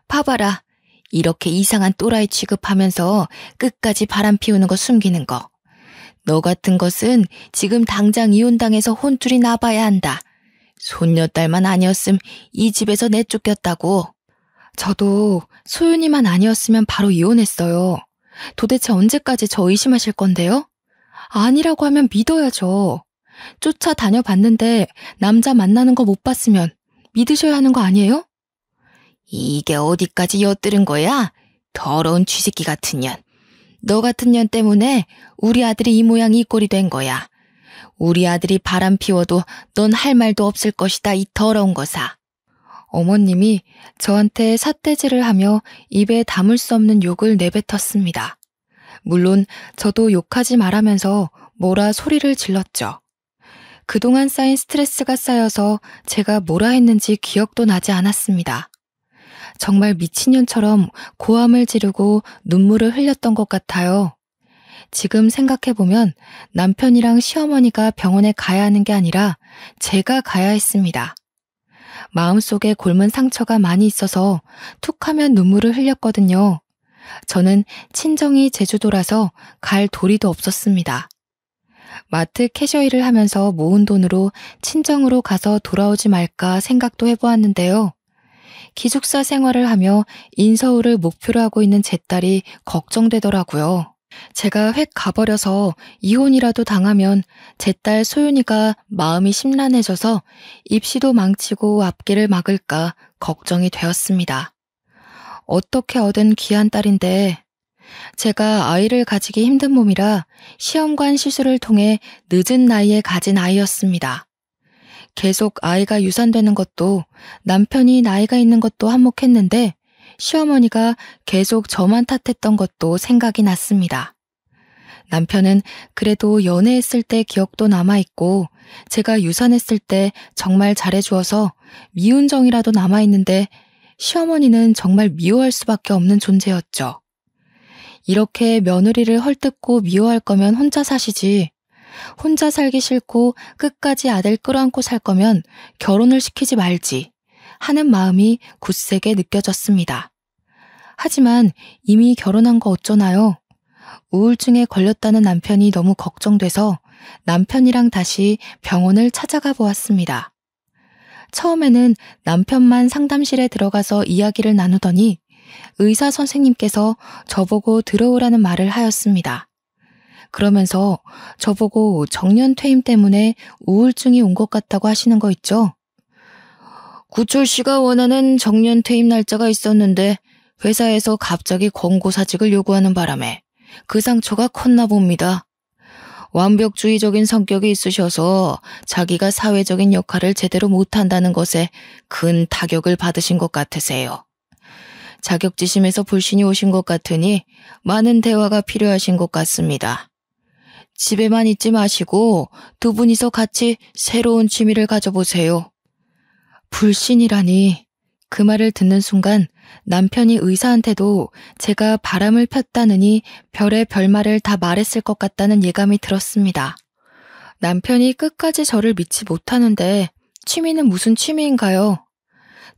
봐봐라. 이렇게 이상한 또라이 취급하면서 끝까지 바람 피우는 거 숨기는 거. 너 같은 것은 지금 당장 이혼당해서 혼쭐이 나봐야 한다. 손녀딸만 아니었음 이 집에서 내쫓겼다고. 저도 소윤이만 아니었으면 바로 이혼했어요. 도대체 언제까지 저 의심하실 건데요? 아니라고 하면 믿어야죠. 쫓아다녀봤는데 남자 만나는 거 못 봤으면 믿으셔야 하는 거 아니에요? 이게 어디까지 엿들은 거야? 더러운 쥐새끼 같은 년. 너 같은 년 때문에 우리 아들이 이 모양 이 꼴이 된 거야. 우리 아들이 바람 피워도 넌 할 말도 없을 것이다, 이 더러운 거사. 어머님이 저한테 삿대질을 하며 입에 담을 수 없는 욕을 내뱉었습니다. 물론 저도 욕하지 말라면서 뭐라 소리를 질렀죠. 그동안 쌓인 스트레스가 쌓여서 제가 뭐라 했는지 기억도 나지 않았습니다. 정말 미친년처럼 고함을 지르고 눈물을 흘렸던 것 같아요. 지금 생각해보면 남편이랑 시어머니가 병원에 가야 하는 게 아니라 제가 가야 했습니다. 마음속에 곪은 상처가 많이 있어서 툭 하면 눈물을 흘렸거든요. 저는 친정이 제주도라서 갈 도리도 없었습니다. 마트 캐셔 일을 하면서 모은 돈으로 친정으로 가서 돌아오지 말까 생각도 해보았는데요. 기숙사 생활을 하며 인서울을 목표로 하고 있는 제 딸이 걱정되더라고요. 제가 획 가버려서 이혼이라도 당하면 제 딸 소윤이가 마음이 심란해져서 입시도 망치고 앞길을 막을까 걱정이 되었습니다. 어떻게 얻은 귀한 딸인데 제가 아이를 가지기 힘든 몸이라 시험관 시술을 통해 늦은 나이에 가진 아이였습니다. 계속 아이가 유산되는 것도 남편이 나이가 있는 것도 한몫했는데 시어머니가 계속 저만 탓했던 것도 생각이 났습니다. 남편은 그래도 연애했을 때 기억도 남아있고 제가 유산했을 때 정말 잘해주어서 미운 정이라도 남아있는데 시어머니는 정말 미워할 수밖에 없는 존재였죠. 이렇게 며느리를 헐뜯고 미워할 거면 혼자 사시지. 혼자 살기 싫고 끝까지 아들 끌어안고 살 거면 결혼을 시키지 말지 하는 마음이 굳세게 느껴졌습니다. 하지만 이미 결혼한 거 어쩌나요? 우울증에 걸렸다는 남편이 너무 걱정돼서 남편이랑 다시 병원을 찾아가 보았습니다. 처음에는 남편만 상담실에 들어가서 이야기를 나누더니 의사 선생님께서 저보고 들어오라는 말을 하였습니다. 그러면서 저보고 정년퇴임 때문에 우울증이 온 것 같다고 하시는 거 있죠? 구철 씨가 원하는 정년퇴임 날짜가 있었는데 회사에서 갑자기 권고사직을 요구하는 바람에 그 상처가 컸나 봅니다. 완벽주의적인 성격이 있으셔서 자기가 사회적인 역할을 제대로 못한다는 것에 큰 타격을 받으신 것 같으세요. 자격지심에서 불신이 오신 것 같으니 많은 대화가 필요하신 것 같습니다. 집에만 있지 마시고 두 분이서 같이 새로운 취미를 가져보세요. 불신이라니. 그 말을 듣는 순간 남편이 의사한테도 제가 바람을 폈다느니 별의 별말을 다 말했을 것 같다는 예감이 들었습니다. 남편이 끝까지 저를 믿지 못하는데 취미는 무슨 취미인가요?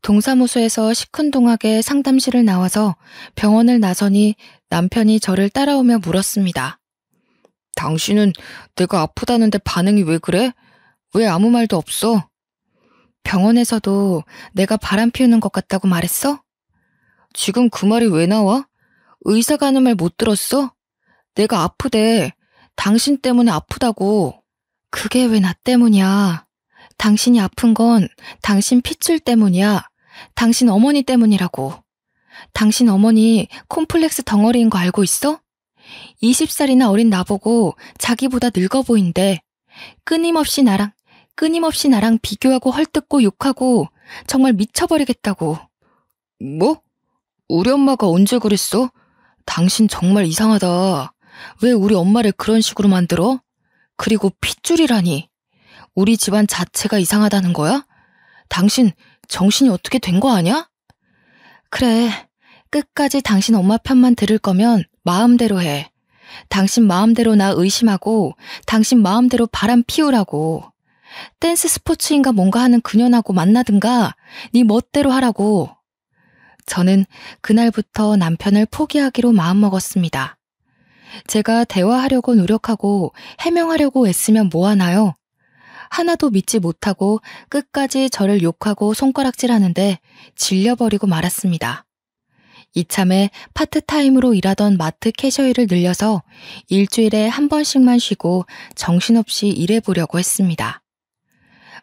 동사무소에서 시큰둥하게 상담실을 나와서 병원을 나서니 남편이 저를 따라오며 물었습니다. 당신은 내가 아프다는데 반응이 왜 그래? 왜 아무 말도 없어? 병원에서도 내가 바람 피우는 것 같다고 말했어? 지금 그 말이 왜 나와? 의사가 하는 말 못 들었어? 내가 아프대. 당신 때문에 아프다고. 그게 왜 나 때문이야. 당신이 아픈 건 당신 핏줄 때문이야. 당신 어머니 때문이라고. 당신 어머니 콤플렉스 덩어리인 거 알고 있어? 20살이나 어린 나보고 자기보다 늙어 보인대. 끊임없이 나랑 비교하고 헐뜯고 욕하고 정말 미쳐버리겠다고. 뭐? 우리 엄마가 언제 그랬어? 당신 정말 이상하다. 왜 우리 엄마를 그런 식으로 만들어? 그리고 핏줄이라니. 우리 집안 자체가 이상하다는 거야? 당신 정신이 어떻게 된 거 아냐? 그래, 끝까지 당신 엄마 편만 들을 거면 마음대로 해. 당신 마음대로 나 의심하고 당신 마음대로 바람 피우라고. 댄스 스포츠인가 뭔가 하는 그년하고 만나든가 네 멋대로 하라고. 저는 그날부터 남편을 포기하기로 마음먹었습니다. 제가 대화하려고 노력하고 해명하려고 애쓰면 뭐하나요? 하나도 믿지 못하고 끝까지 저를 욕하고 손가락질하는데 질려버리고 말았습니다. 이참에 파트타임으로 일하던 마트 캐셔일을 늘려서 일주일에 한 번씩만 쉬고 정신없이 일해보려고 했습니다.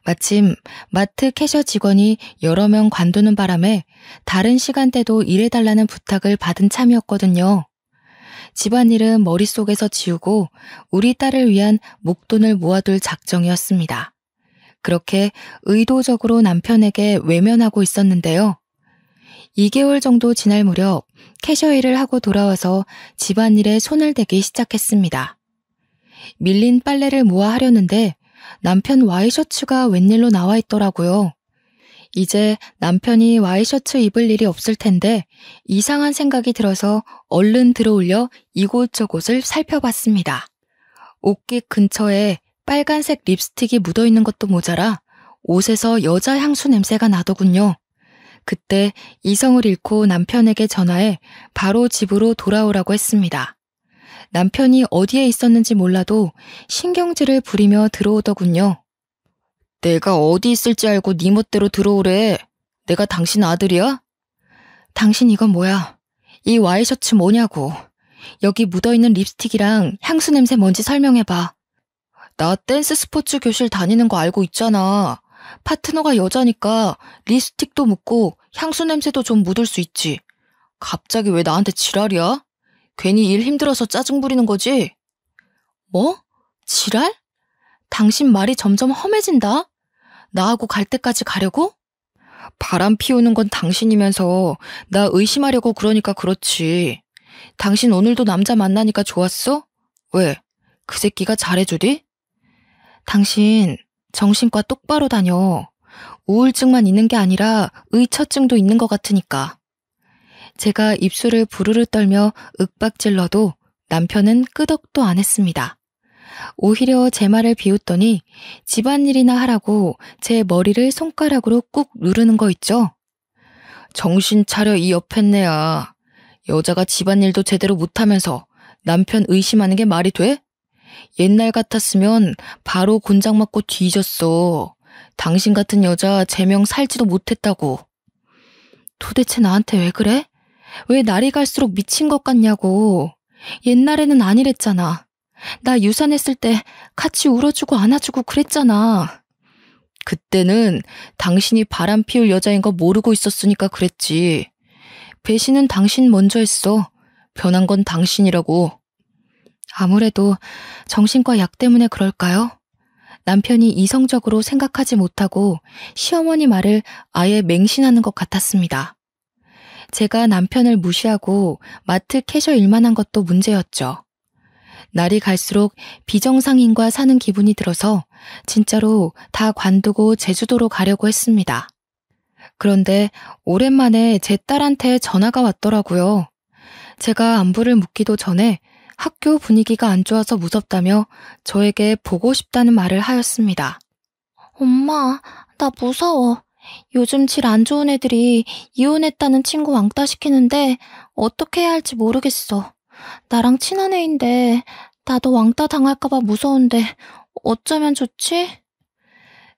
마침 마트 캐셔 직원이 여러 명 관두는 바람에 다른 시간대도 일해달라는 부탁을 받은 참이었거든요. 집안일은 머릿속에서 지우고 우리 딸을 위한 목돈을 모아둘 작정이었습니다. 그렇게 의도적으로 남편에게 외면하고 있었는데요. 2개월 정도 지날 무렵 캐셔 일을 하고 돌아와서 집안일에 손을 대기 시작했습니다. 밀린 빨래를 모아 하려는데 남편 와이셔츠가 웬일로 나와 있더라고요. 이제 남편이 와이셔츠 입을 일이 없을 텐데 이상한 생각이 들어서 얼른 들어올려 이곳저곳을 살펴봤습니다. 옷깃 근처에 빨간색 립스틱이 묻어있는 것도 모자라 옷에서 여자 향수 냄새가 나더군요. 그때 이성을 잃고 남편에게 전화해 바로 집으로 돌아오라고 했습니다. 남편이 어디에 있었는지 몰라도 신경질을 부리며 들어오더군요. 내가 어디 있을지 알고 네 멋대로 들어오래. 내가 당신 아들이야? 당신 이건 뭐야? 이 와이셔츠 뭐냐고. 여기 묻어있는 립스틱이랑 향수 냄새 뭔지 설명해봐. 나 댄스 스포츠 교실 다니는 거 알고 있잖아. 파트너가 여자니까 립스틱도 묻고 향수 냄새도 좀 묻을 수 있지. 갑자기 왜 나한테 지랄이야? 괜히 일 힘들어서 짜증 부리는 거지? 뭐? 지랄? 당신 말이 점점 험해진다? 나하고 갈 때까지 가려고? 바람 피우는 건 당신이면서 나 의심하려고 그러니까 그렇지. 당신 오늘도 남자 만나니까 좋았어? 왜? 그 새끼가 잘해주디? 당신 정신과 똑바로 다녀. 우울증만 있는 게 아니라 의처증도 있는 것 같으니까. 제가 입술을 부르르 떨며 윽박질러도 남편은 끄덕도 안 했습니다. 오히려 제 말을 비웃더니 집안일이나 하라고 제 머리를 손가락으로 꾹 누르는 거 있죠? 정신 차려 이 여팻네야. 여자가 집안일도 제대로 못하면서 남편 의심하는 게 말이 돼? 옛날 같았으면 바로 곤장 맞고 뒤졌어. 당신 같은 여자 제명 살지도 못했다고. 도대체 나한테 왜 그래? 왜 날이 갈수록 미친 것 같냐고. 옛날에는 아니랬잖아. 나 유산했을 때 같이 울어주고 안아주고 그랬잖아. 그때는 당신이 바람 피울 여자인 거 모르고 있었으니까 그랬지. 배신은 당신 먼저 했어. 변한 건 당신이라고. 아무래도 정신과 약 때문에 그럴까요? 남편이 이성적으로 생각하지 못하고 시어머니 말을 아예 맹신하는 것 같았습니다. 제가 남편을 무시하고 마트 캐셔 일만 한 것도 문제였죠. 날이 갈수록 비정상인과 사는 기분이 들어서 진짜로 다 관두고 제주도로 가려고 했습니다. 그런데 오랜만에 제 딸한테 전화가 왔더라고요. 제가 안부를 묻기도 전에 학교 분위기가 안 좋아서 무섭다며 저에게 보고 싶다는 말을 하였습니다. 엄마, 나 무서워. 요즘 질 안 좋은 애들이 이혼했다는 친구 왕따 시키는데 어떻게 해야 할지 모르겠어. 나랑 친한 애인데 나도 왕따 당할까봐 무서운데 어쩌면 좋지?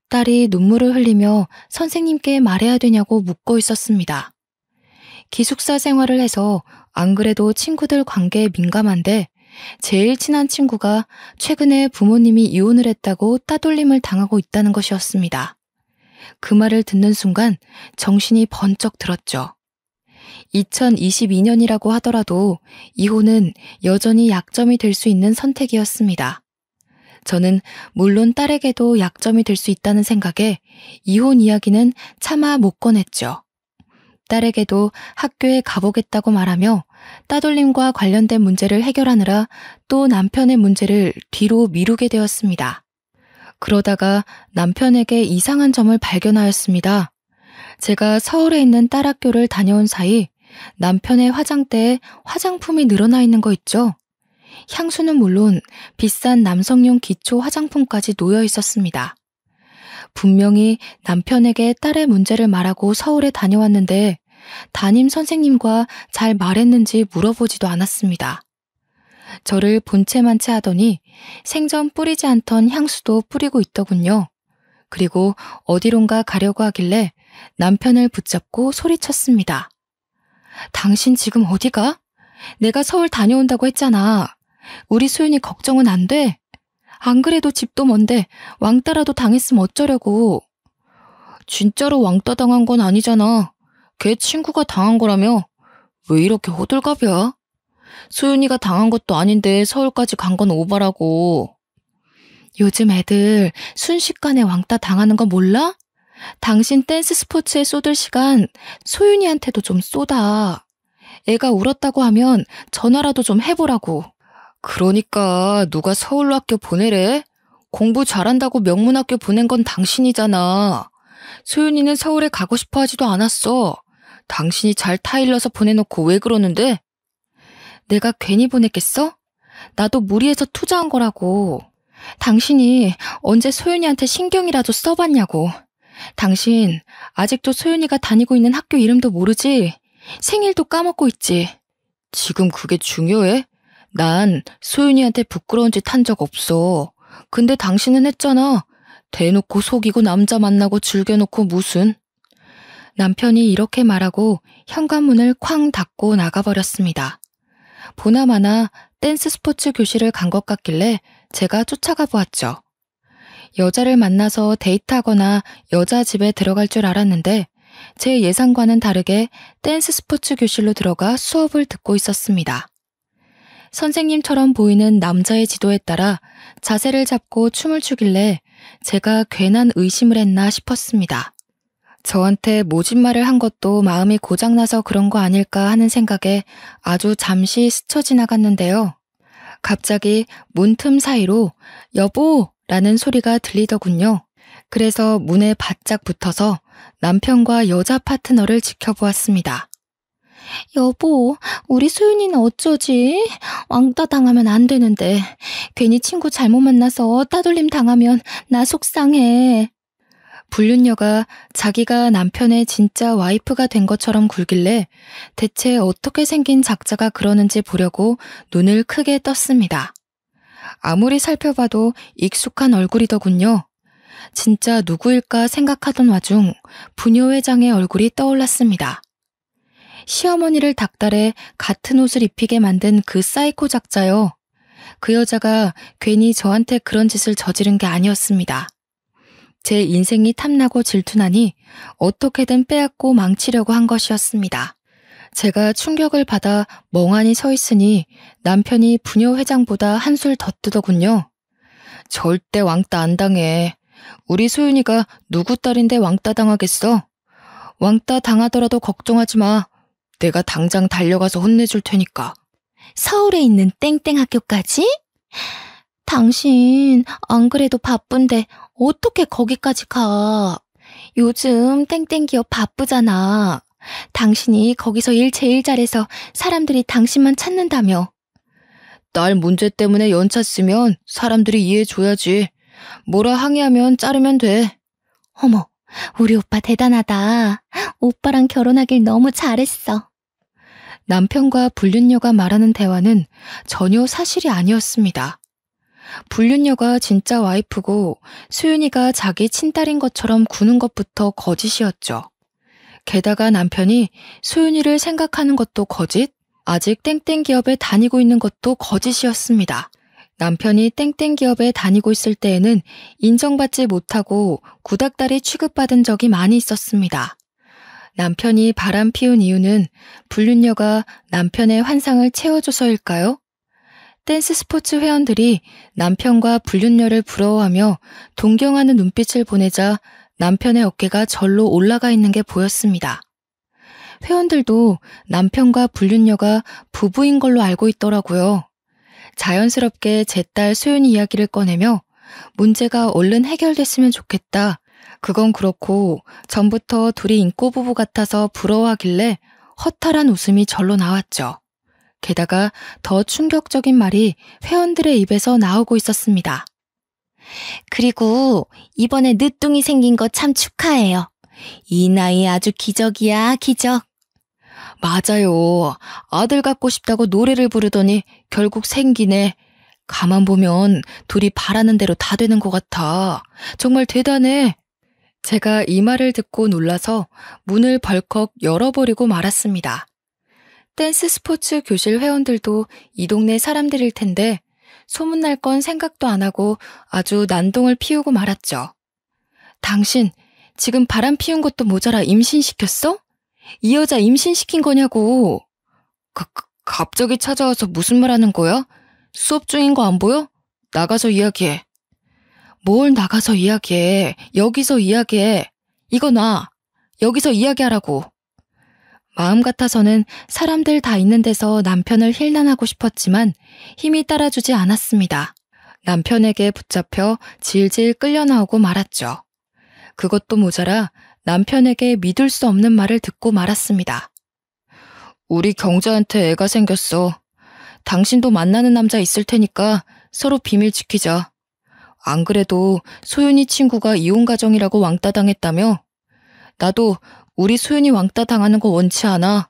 딸이 눈물을 흘리며 선생님께 말해야 되냐고 묻고 있었습니다. 기숙사 생활을 해서 안 그래도 친구들 관계에 민감한데 제일 친한 친구가 최근에 부모님이 이혼을 했다고 따돌림을 당하고 있다는 것이었습니다. 그 말을 듣는 순간 정신이 번쩍 들었죠. 2022년이라고 하더라도 이혼은 여전히 약점이 될 수 있는 선택이었습니다. 저는 물론 딸에게도 약점이 될 수 있다는 생각에 이혼 이야기는 차마 못 꺼냈죠. 딸에게도 학교에 가보겠다고 말하며 따돌림과 관련된 문제를 해결하느라 또 남편의 문제를 뒤로 미루게 되었습니다. 그러다가 남편에게 이상한 점을 발견하였습니다. 제가 서울에 있는 딸 학교를 다녀온 사이 남편의 화장대에 화장품이 늘어나 있는 거 있죠? 향수는 물론 비싼 남성용 기초 화장품까지 놓여 있었습니다. 분명히 남편에게 딸의 문제를 말하고 서울에 다녀왔는데 담임 선생님과 잘 말했는지 물어보지도 않았습니다. 저를 본체만체 하더니 생전 뿌리지 않던 향수도 뿌리고 있더군요. 그리고 어디론가 가려고 하길래 남편을 붙잡고 소리쳤습니다. 당신 지금 어디가? 내가 서울 다녀온다고 했잖아. 우리 소윤이 걱정은 안 돼? 안 그래도 집도 먼데 왕따라도 당했으면 어쩌려고. 진짜로 왕따 당한 건 아니잖아. 걔 친구가 당한 거라며. 왜 이렇게 호들갑이야? 소윤이가 당한 것도 아닌데 서울까지 간 건 오바라고. 요즘 애들 순식간에 왕따 당하는 거 몰라? 당신 댄스 스포츠에 쏟을 시간 소윤이한테도 좀 쏟아. 애가 울었다고 하면 전화라도 좀 해보라고. 그러니까 누가 서울로 학교 보내래? 공부 잘한다고 명문학교 보낸 건 당신이잖아. 소윤이는 서울에 가고 싶어 하지도 않았어. 당신이 잘 타일러서 보내놓고 왜 그러는데? 내가 괜히 보냈겠어? 나도 무리해서 투자한 거라고. 당신이 언제 소윤이한테 신경이라도 써봤냐고. 당신 아직도 소윤이가 다니고 있는 학교 이름도 모르지? 생일도 까먹고 있지? 지금 그게 중요해? 난 소윤이한테 부끄러운 짓 한 적 없어. 근데 당신은 했잖아. 대놓고 속이고 남자 만나고 즐겨놓고 무슨. 남편이 이렇게 말하고 현관문을 쾅 닫고 나가버렸습니다. 보나마나 댄스 스포츠 교실을 간 것 같길래 제가 쫓아가 보았죠. 여자를 만나서 데이트하거나 여자 집에 들어갈 줄 알았는데 제 예상과는 다르게 댄스 스포츠 교실로 들어가 수업을 듣고 있었습니다. 선생님처럼 보이는 남자의 지도에 따라 자세를 잡고 춤을 추길래 제가 괜한 의심을 했나 싶었습니다. 저한테 모진말을 한 것도 마음이 고장나서 그런 거 아닐까 하는 생각에 아주 잠시 스쳐 지나갔는데요. 갑자기 문틈 사이로 여보! 라는 소리가 들리더군요. 그래서 문에 바짝 붙어서 남편과 여자 파트너를 지켜보았습니다. 여보, 우리 소윤이는 어쩌지? 왕따 당하면 안 되는데 괜히 친구 잘못 만나서 따돌림 당하면 나 속상해. 불륜녀가 자기가 남편의 진짜 와이프가 된 것처럼 굴길래 대체 어떻게 생긴 작자가 그러는지 보려고 눈을 크게 떴습니다. 아무리 살펴봐도 익숙한 얼굴이더군요. 진짜 누구일까 생각하던 와중 부녀회장의 얼굴이 떠올랐습니다. 시어머니를 닥달해 같은 옷을 입히게 만든 그 사이코 작자요. 그 여자가 괜히 저한테 그런 짓을 저지른 게 아니었습니다. 제 인생이 탐나고 질투나니 어떻게든 빼앗고 망치려고 한 것이었습니다. 제가 충격을 받아 멍하니 서 있으니 남편이 부녀회장보다 한술 더 뜨더군요. 절대 왕따 안 당해. 우리 소윤이가 누구 딸인데 왕따 당하겠어? 왕따 당하더라도 걱정하지 마. 내가 당장 달려가서 혼내줄 테니까. 서울에 있는 땡땡 학교까지? 당신 안 그래도 바쁜데 어떻게 거기까지 가? 요즘 땡땡 기업 바쁘잖아. 당신이 거기서 일 제일 잘해서 사람들이 당신만 찾는다며. 딸 문제 때문에 연차 쓰면 사람들이 이해해줘야지. 뭐라 항의하면 자르면 돼. 어머, 우리 오빠 대단하다. 오빠랑 결혼하길 너무 잘했어. 남편과 불륜녀가 말하는 대화는 전혀 사실이 아니었습니다. 불륜녀가 진짜 와이프고 소윤이가 자기 친딸인 것처럼 구는 것부터 거짓이었죠. 게다가 남편이 소윤이를 생각하는 것도 거짓, 아직 땡땡 기업에 다니고 있는 것도 거짓이었습니다. 남편이 땡땡 기업에 다니고 있을 때에는 인정받지 못하고 구닥다리 취급받은 적이 많이 있었습니다. 남편이 바람 피운 이유는 불륜녀가 남편의 환상을 채워줘서일까요? 댄스 스포츠 회원들이 남편과 불륜녀를 부러워하며 동경하는 눈빛을 보내자 남편의 어깨가 절로 올라가 있는 게 보였습니다. 회원들도 남편과 불륜녀가 부부인 걸로 알고 있더라고요. 자연스럽게 제 딸 소윤이 이야기를 꺼내며 문제가 얼른 해결됐으면 좋겠다. 그건 그렇고 전부터 둘이 인꼬부부 같아서 부러워하길래 허탈한 웃음이 절로 나왔죠. 게다가 더 충격적인 말이 회원들의 입에서 나오고 있었습니다. 그리고 이번에 늦둥이 생긴 거 참 축하해요. 이 나이에 아주 기적이야, 기적. 맞아요. 아들 갖고 싶다고 노래를 부르더니 결국 생기네. 가만 보면 둘이 바라는 대로 다 되는 것 같아. 정말 대단해. 제가 이 말을 듣고 놀라서 문을 벌컥 열어버리고 말았습니다. 댄스 스포츠 교실 회원들도 이 동네 사람들일 텐데 소문날 건 생각도 안 하고 아주 난동을 피우고 말았죠. 당신 지금 바람 피운 것도 모자라 임신시켰어? 이 여자 임신시킨 거냐고. 갑자기 찾아와서 무슨 말 하는 거야? 수업 중인 거 안 보여? 나가서 이야기해. 뭘 나가서 이야기해. 여기서 이야기해. 이거 놔. 여기서 이야기하라고. 마음 같아서는 사람들 다 있는 데서 남편을 힐난하고 싶었지만 힘이 따라주지 않았습니다. 남편에게 붙잡혀 질질 끌려 나오고 말았죠. 그것도 모자라 남편에게 믿을 수 없는 말을 듣고 말았습니다. 우리 경자한테 애가 생겼어. 당신도 만나는 남자 있을 테니까 서로 비밀 지키자. 안 그래도 소윤이 친구가 이혼 가정이라고 왕따 당했다며? 나도 우리 소윤이 왕따 당하는 거 원치 않아.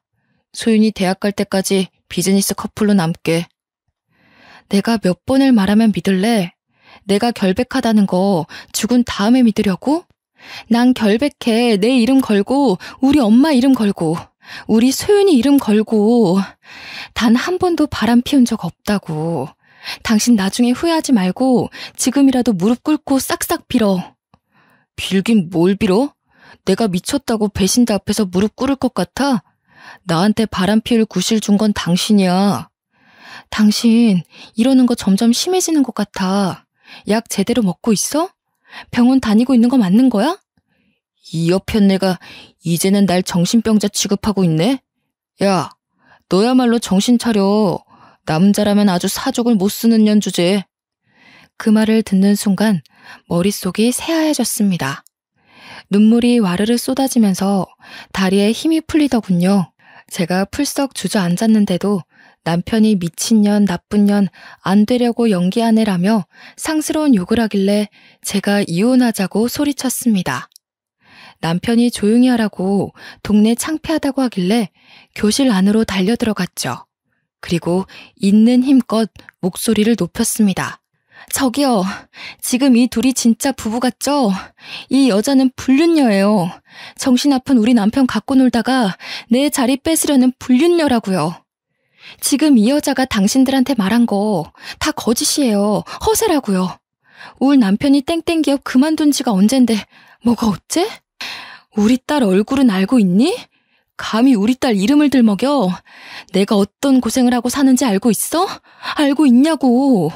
소윤이 대학 갈 때까지 비즈니스 커플로 남게. 내가 몇 번을 말하면 믿을래? 내가 결백하다는 거 죽은 다음에 믿으려고? 난 결백해. 내 이름 걸고 우리 엄마 이름 걸고 우리 소윤이 이름 걸고 단 한 번도 바람 피운 적 없다고. 당신 나중에 후회하지 말고 지금이라도 무릎 꿇고 싹싹 빌어. 빌긴 뭘 빌어? 내가 미쳤다고 배신자 앞에서 무릎 꿇을 것 같아? 나한테 바람 피울 구실 준 건 당신이야. 당신 이러는 거 점점 심해지는 것 같아. 약 제대로 먹고 있어? 병원 다니고 있는 거 맞는 거야? 이 여편네가 이제는 날 정신병자 취급하고 있네? 야, 너야말로 정신 차려. 남자라면 아주 사족을 못 쓰는 년 주제. 그 말을 듣는 순간 머릿속이 새하얘졌습니다. 눈물이 와르르 쏟아지면서 다리에 힘이 풀리더군요. 제가 풀썩 주저앉았는데도 남편이 미친년, 나쁜 년, 안 되려고 연기하네라며 상스러운 욕을 하길래 제가 이혼하자고 소리쳤습니다. 남편이 조용히 하라고 동네 창피하다고 하길래 교실 안으로 달려들어갔죠. 그리고 있는 힘껏 목소리를 높였습니다. 저기요, 지금 이 둘이 진짜 부부 같죠? 이 여자는 불륜녀예요. 정신 아픈 우리 남편 갖고 놀다가 내 자리 뺏으려는 불륜녀라고요. 지금 이 여자가 당신들한테 말한 거 다 거짓이에요. 허세라고요. 울 남편이 땡땡 기업 그만둔 지가 언젠데 뭐가 어째? 우리 딸 얼굴은 알고 있니? 감히 우리 딸 이름을 들먹여? 내가 어떤 고생을 하고 사는지 알고 있어? 알고 있냐고.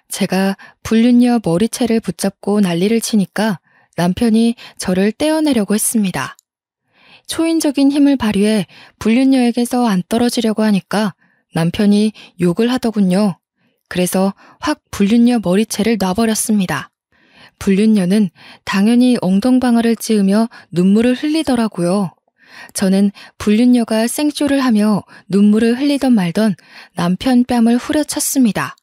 제가 불륜녀 머리채를 붙잡고 난리를 치니까 남편이 저를 떼어내려고 했습니다. 초인적인 힘을 발휘해 불륜녀에게서 안 떨어지려고 하니까 남편이 욕을 하더군요. 그래서 확 불륜녀 머리채를 놔버렸습니다. 불륜녀는 당연히 엉덩방아를 찌으며 눈물을 흘리더라고요. 저는 불륜녀가 생쇼를 하며 눈물을 흘리던 말던 남편 뺨을 후려쳤습니다.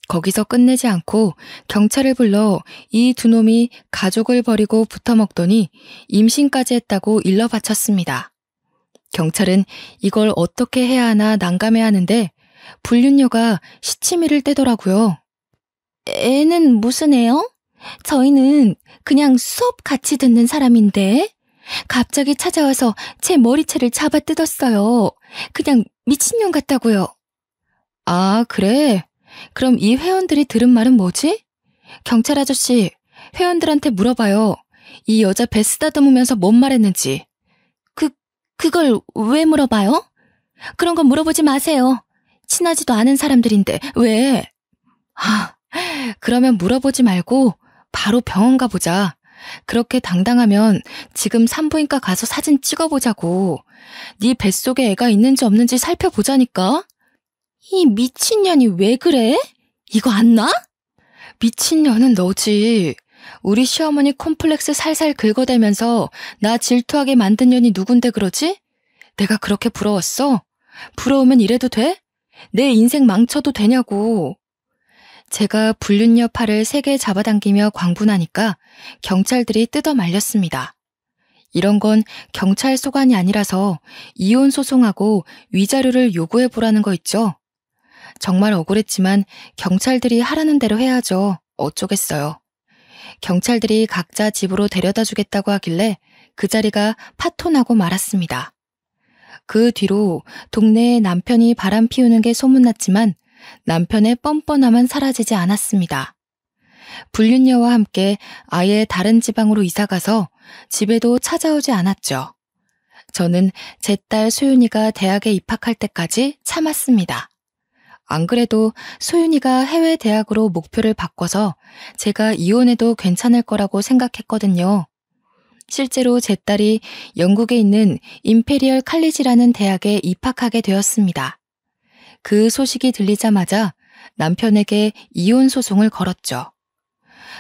거기서 끝내지 않고 경찰을 불러 이 두 놈이 가족을 버리고 붙어먹더니 임신까지 했다고 일러 바쳤습니다. 경찰은 이걸 어떻게 해야 하나 난감해하는데 불륜녀가 시치미를 떼더라고요. 애는 무슨 애요? 저희는 그냥 수업 같이 듣는 사람인데 갑자기 찾아와서 제 머리채를 잡아 뜯었어요. 그냥 미친년 같다고요. 아, 그래? 그럼 이 회원들이 들은 말은 뭐지? 경찰 아저씨, 회원들한테 물어봐요. 이 여자 배 쓰다듬으면서 뭔 말했는지. 그걸 왜 물어봐요? 그런 건 물어보지 마세요. 친하지도 않은 사람들인데 왜? 그러면 물어보지 말고 바로 병원 가보자. 그렇게 당당하면 지금 산부인과 가서 사진 찍어보자고. 네 뱃속에 애가 있는지 없는지 살펴보자니까. 이 미친년이 왜 그래? 이거 안 나? 미친년은 너지. 우리 시어머니 콤플렉스 살살 긁어대면서 나 질투하게 만든 년이 누군데 그러지? 내가 그렇게 부러웠어? 부러우면 이래도 돼? 내 인생 망쳐도 되냐고. 제가 불륜녀 팔을 세게 잡아당기며 광분하니까 경찰들이 뜯어 말렸습니다. 이런 건 경찰 소관이 아니라서 이혼 소송하고 위자료를 요구해보라는 거 있죠. 정말 억울했지만 경찰들이 하라는 대로 해야죠. 어쩌겠어요. 경찰들이 각자 집으로 데려다 주겠다고 하길래 그 자리가 파토나고 말았습니다. 그 뒤로 동네에 남편이 바람 피우는 게 소문났지만 남편의 뻔뻔함은 사라지지 않았습니다. 불륜녀와 함께 아예 다른 지방으로 이사가서 집에도 찾아오지 않았죠. 저는 제 딸 소윤이가 대학에 입학할 때까지 참았습니다. 안 그래도 소윤이가 해외 대학으로 목표를 바꿔서 제가 이혼해도 괜찮을 거라고 생각했거든요. 실제로 제 딸이 영국에 있는 임페리얼 칼리지라는 대학에 입학하게 되었습니다. 그 소식이 들리자마자 남편에게 이혼 소송을 걸었죠.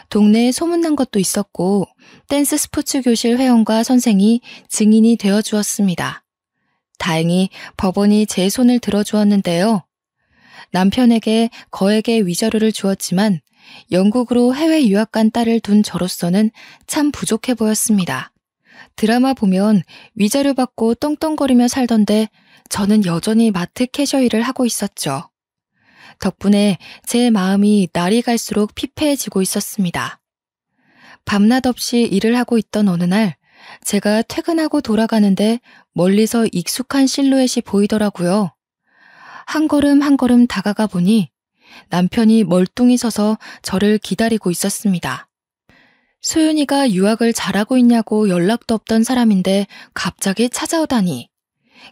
동네에 소문난 것도 있었고 댄스 스포츠 교실 회원과 선생이 증인이 되어 주었습니다. 다행히 법원이 제 손을 들어주었는데요. 남편에게 거액의 위자료를 주었지만 영국으로 해외 유학 간 딸을 둔 저로서는 참 부족해 보였습니다. 드라마 보면 위자료 받고 떵떵거리며 살던데 저는 여전히 마트 캐셔 일을 하고 있었죠. 덕분에 제 마음이 날이 갈수록 피폐해지고 있었습니다. 밤낮 없이 일을 하고 있던 어느 날 제가 퇴근하고 돌아가는데 멀리서 익숙한 실루엣이 보이더라고요. 한 걸음 한 걸음 다가가 보니 남편이 멀뚱히 서서 저를 기다리고 있었습니다. 소윤이가 유학을 잘하고 있냐고 연락도 없던 사람인데 갑자기 찾아오다니.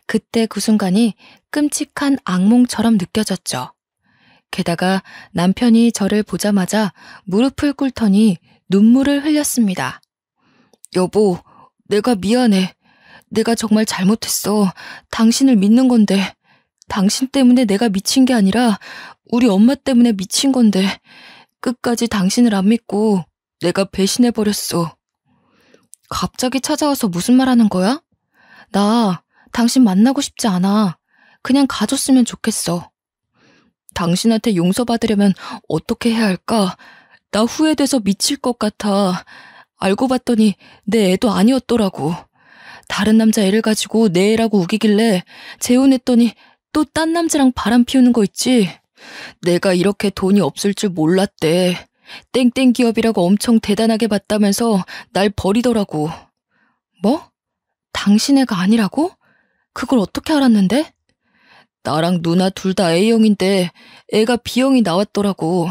그때 그 순간이 끔찍한 악몽처럼 느껴졌죠. 게다가 남편이 저를 보자마자 무릎을 꿇더니 눈물을 흘렸습니다. 여보, 내가 미안해. 내가 정말 잘못했어. 당신을 믿는 건데. 당신 때문에 내가 미친 게 아니라 우리 엄마 때문에 미친 건데 끝까지 당신을 안 믿고 내가 배신해버렸어. 갑자기 찾아와서 무슨 말 하는 거야? 나 당신 만나고 싶지 않아. 그냥 가줬으면 좋겠어. 당신한테 용서받으려면 어떻게 해야 할까? 나 후회돼서 미칠 것 같아. 알고 봤더니 내 애도 아니었더라고. 다른 남자 애를 가지고 내 애라고 우기길래 재혼했더니 또 딴 남자랑 바람 피우는 거 있지? 내가 이렇게 돈이 없을 줄 몰랐대. 땡땡 기업이라고 엄청 대단하게 봤다면서 날 버리더라고. 뭐? 당신 애가 아니라고? 그걸 어떻게 알았는데? 나랑 누나 둘 다 A형인데 애가 B형이 나왔더라고.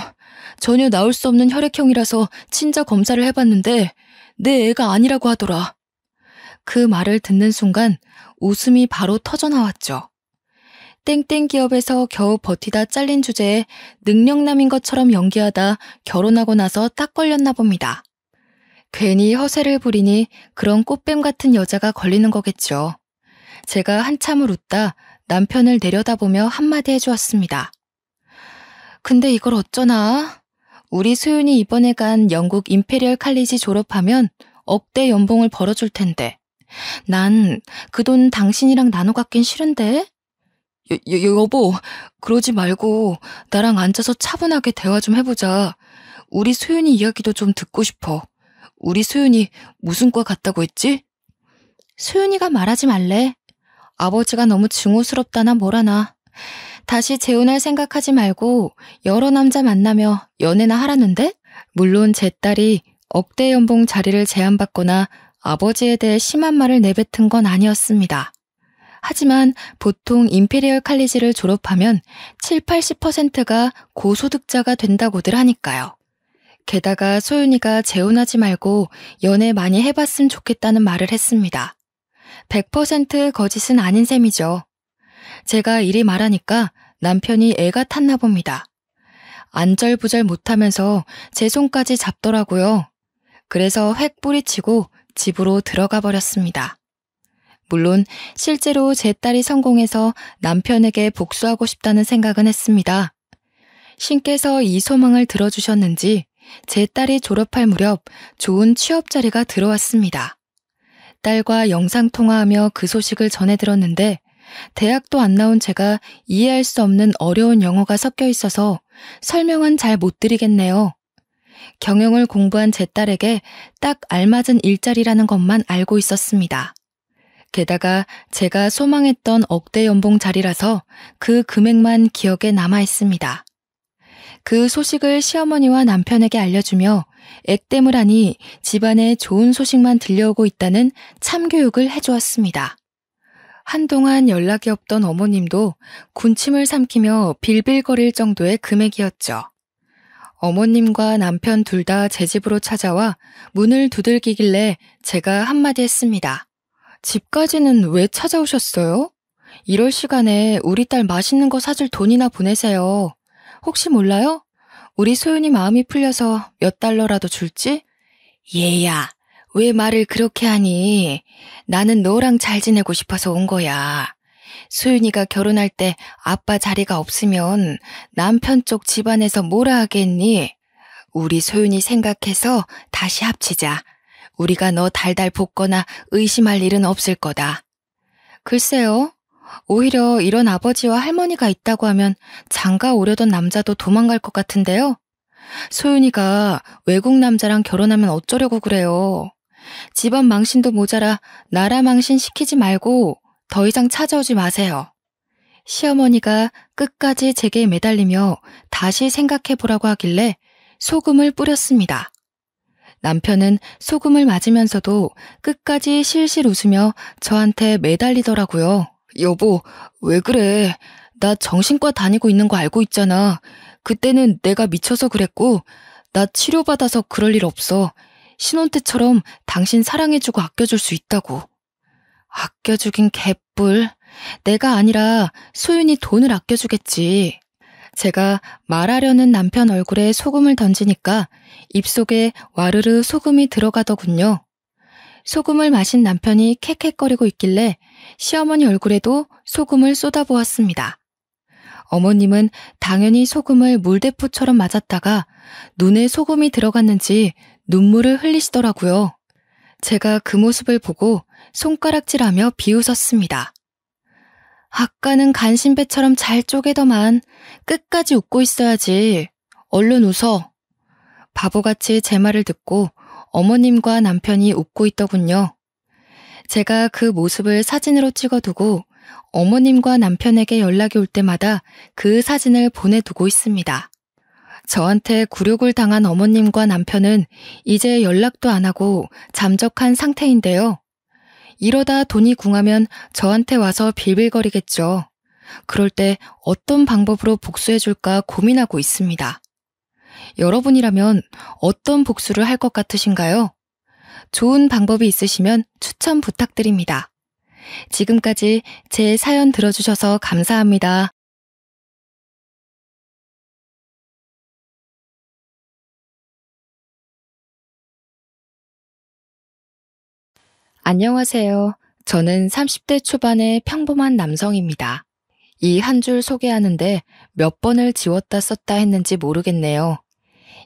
전혀 나올 수 없는 혈액형이라서 친자 검사를 해봤는데 내 애가 아니라고 하더라. 그 말을 듣는 순간 웃음이 바로 터져나왔죠. 땡땡 기업에서 겨우 버티다 잘린 주제에 능력남인 것처럼 연기하다 결혼하고 나서 딱 걸렸나 봅니다. 괜히 허세를 부리니 그런 꽃뱀 같은 여자가 걸리는 거겠죠. 제가 한참을 웃다 남편을 내려다보며 한마디 해주었습니다. 근데 이걸 어쩌나? 우리 소윤이 이번에 간 영국 임페리얼 칼리지 졸업하면 억대 연봉을 벌어줄 텐데. 난 그 돈 당신이랑 나눠 갖긴 싫은데? 여보, 그러지 말고 나랑 앉아서 차분하게 대화 좀 해보자. 우리 소윤이 이야기도 좀 듣고 싶어. 우리 소윤이 무슨 과 갔다고 했지? 소윤이가 말하지 말래. 아버지가 너무 증오스럽다나 뭐라나. 다시 재혼할 생각하지 말고 여러 남자 만나며 연애나 하라는데? 물론 제 딸이 억대 연봉 자리를 제안받거나 아버지에 대해 심한 말을 내뱉은 건 아니었습니다. 하지만 보통 임페리얼 칼리지를 졸업하면 70~80%가 고소득자가 된다고들 하니까요. 게다가 소윤이가 재혼하지 말고 연애 많이 해봤으면 좋겠다는 말을 했습니다. 100% 거짓은 아닌 셈이죠. 제가 이리 말하니까 남편이 애가 탔나 봅니다. 안절부절 못하면서 제 손까지 잡더라고요. 그래서 획 뿌리치고 집으로 들어가 버렸습니다. 물론 실제로 제 딸이 성공해서 남편에게 복수하고 싶다는 생각은 했습니다. 신께서 이 소망을 들어주셨는지 제 딸이 졸업할 무렵 좋은 취업 자리가 들어왔습니다. 딸과 영상통화하며 그 소식을 전해 들었는데 대학도 안 나온 제가 이해할 수 없는 어려운 영어가 섞여 있어서 설명은 잘 못 드리겠네요. 경영을 공부한 제 딸에게 딱 알맞은 일자리라는 것만 알고 있었습니다. 게다가 제가 소망했던 억대 연봉 자리라서 그 금액만 기억에 남아 있습니다. 그 소식을 시어머니와 남편에게 알려주며 액땜을 하니 집안에 좋은 소식만 들려오고 있다는 참교육을 해주었습니다. 한동안 연락이 없던 어머님도 군침을 삼키며 빌빌거릴 정도의 금액이었죠. 어머님과 남편 둘 다 제 집으로 찾아와 문을 두들기길래 제가 한마디 했습니다. 집까지는 왜 찾아오셨어요? 이럴 시간에 우리 딸 맛있는 거 사줄 돈이나 보내세요. 혹시 몰라요? 우리 소윤이 마음이 풀려서 몇 달러라도 줄지? 얘야, 왜 말을 그렇게 하니? 나는 너랑 잘 지내고 싶어서 온 거야. 소윤이가 결혼할 때 아빠 자리가 없으면 남편 쪽 집안에서 뭐라 하겠니? 우리 소윤이 생각해서 다시 합치자. 우리가 너 달달 볶거나 의심할 일은 없을 거다. 글쎄요. 오히려 이런 아버지와 할머니가 있다고 하면 장가 오려던 남자도 도망갈 것 같은데요. 소윤이가 외국 남자랑 결혼하면 어쩌려고 그래요. 집안 망신도 모자라 나라 망신 시키지 말고 더 이상 찾아오지 마세요. 시어머니가 끝까지 제게 매달리며 다시 생각해보라고 하길래 소금을 뿌렸습니다. 남편은 소금을 맞으면서도 끝까지 실실 웃으며 저한테 매달리더라고요. 여보, 왜 그래? 나 정신과 다니고 있는 거 알고 있잖아. 그때는 내가 미쳐서 그랬고, 나 치료받아서 그럴 일 없어. 신혼 때처럼 당신 사랑해주고 아껴줄 수 있다고. 아껴주긴 개뿔. 내가 아니라 소윤이 돈을 아껴주겠지. 제가 말하려는 남편 얼굴에 소금을 던지니까 입속에 와르르 소금이 들어가더군요. 소금을 마신 남편이 캑캑거리고 있길래 시어머니 얼굴에도 소금을 쏟아부었습니다. 어머님은 당연히 소금을 물대포처럼 맞았다가 눈에 소금이 들어갔는지 눈물을 흘리시더라고요. 제가 그 모습을 보고 손가락질하며 비웃었습니다. 아까는 간신배처럼 잘 쪼개더만 끝까지 웃고 있어야지. 얼른 웃어. 바보같이 제 말을 듣고 어머님과 남편이 웃고 있더군요. 제가 그 모습을 사진으로 찍어두고 어머님과 남편에게 연락이 올 때마다 그 사진을 보내두고 있습니다. 저한테 굴욕을 당한 어머님과 남편은 이제 연락도 안 하고 잠적한 상태인데요. 이러다 돈이 궁하면 저한테 와서 빌빌거리겠죠. 그럴 때 어떤 방법으로 복수해줄까 고민하고 있습니다. 여러분이라면 어떤 복수를 할 것 같으신가요? 좋은 방법이 있으시면 추천 부탁드립니다. 지금까지 제 사연 들어주셔서 감사합니다. 안녕하세요. 저는 30대 초반의 평범한 남성입니다. 이 한 줄 소개하는데 몇 번을 지웠다 썼다 했는지 모르겠네요.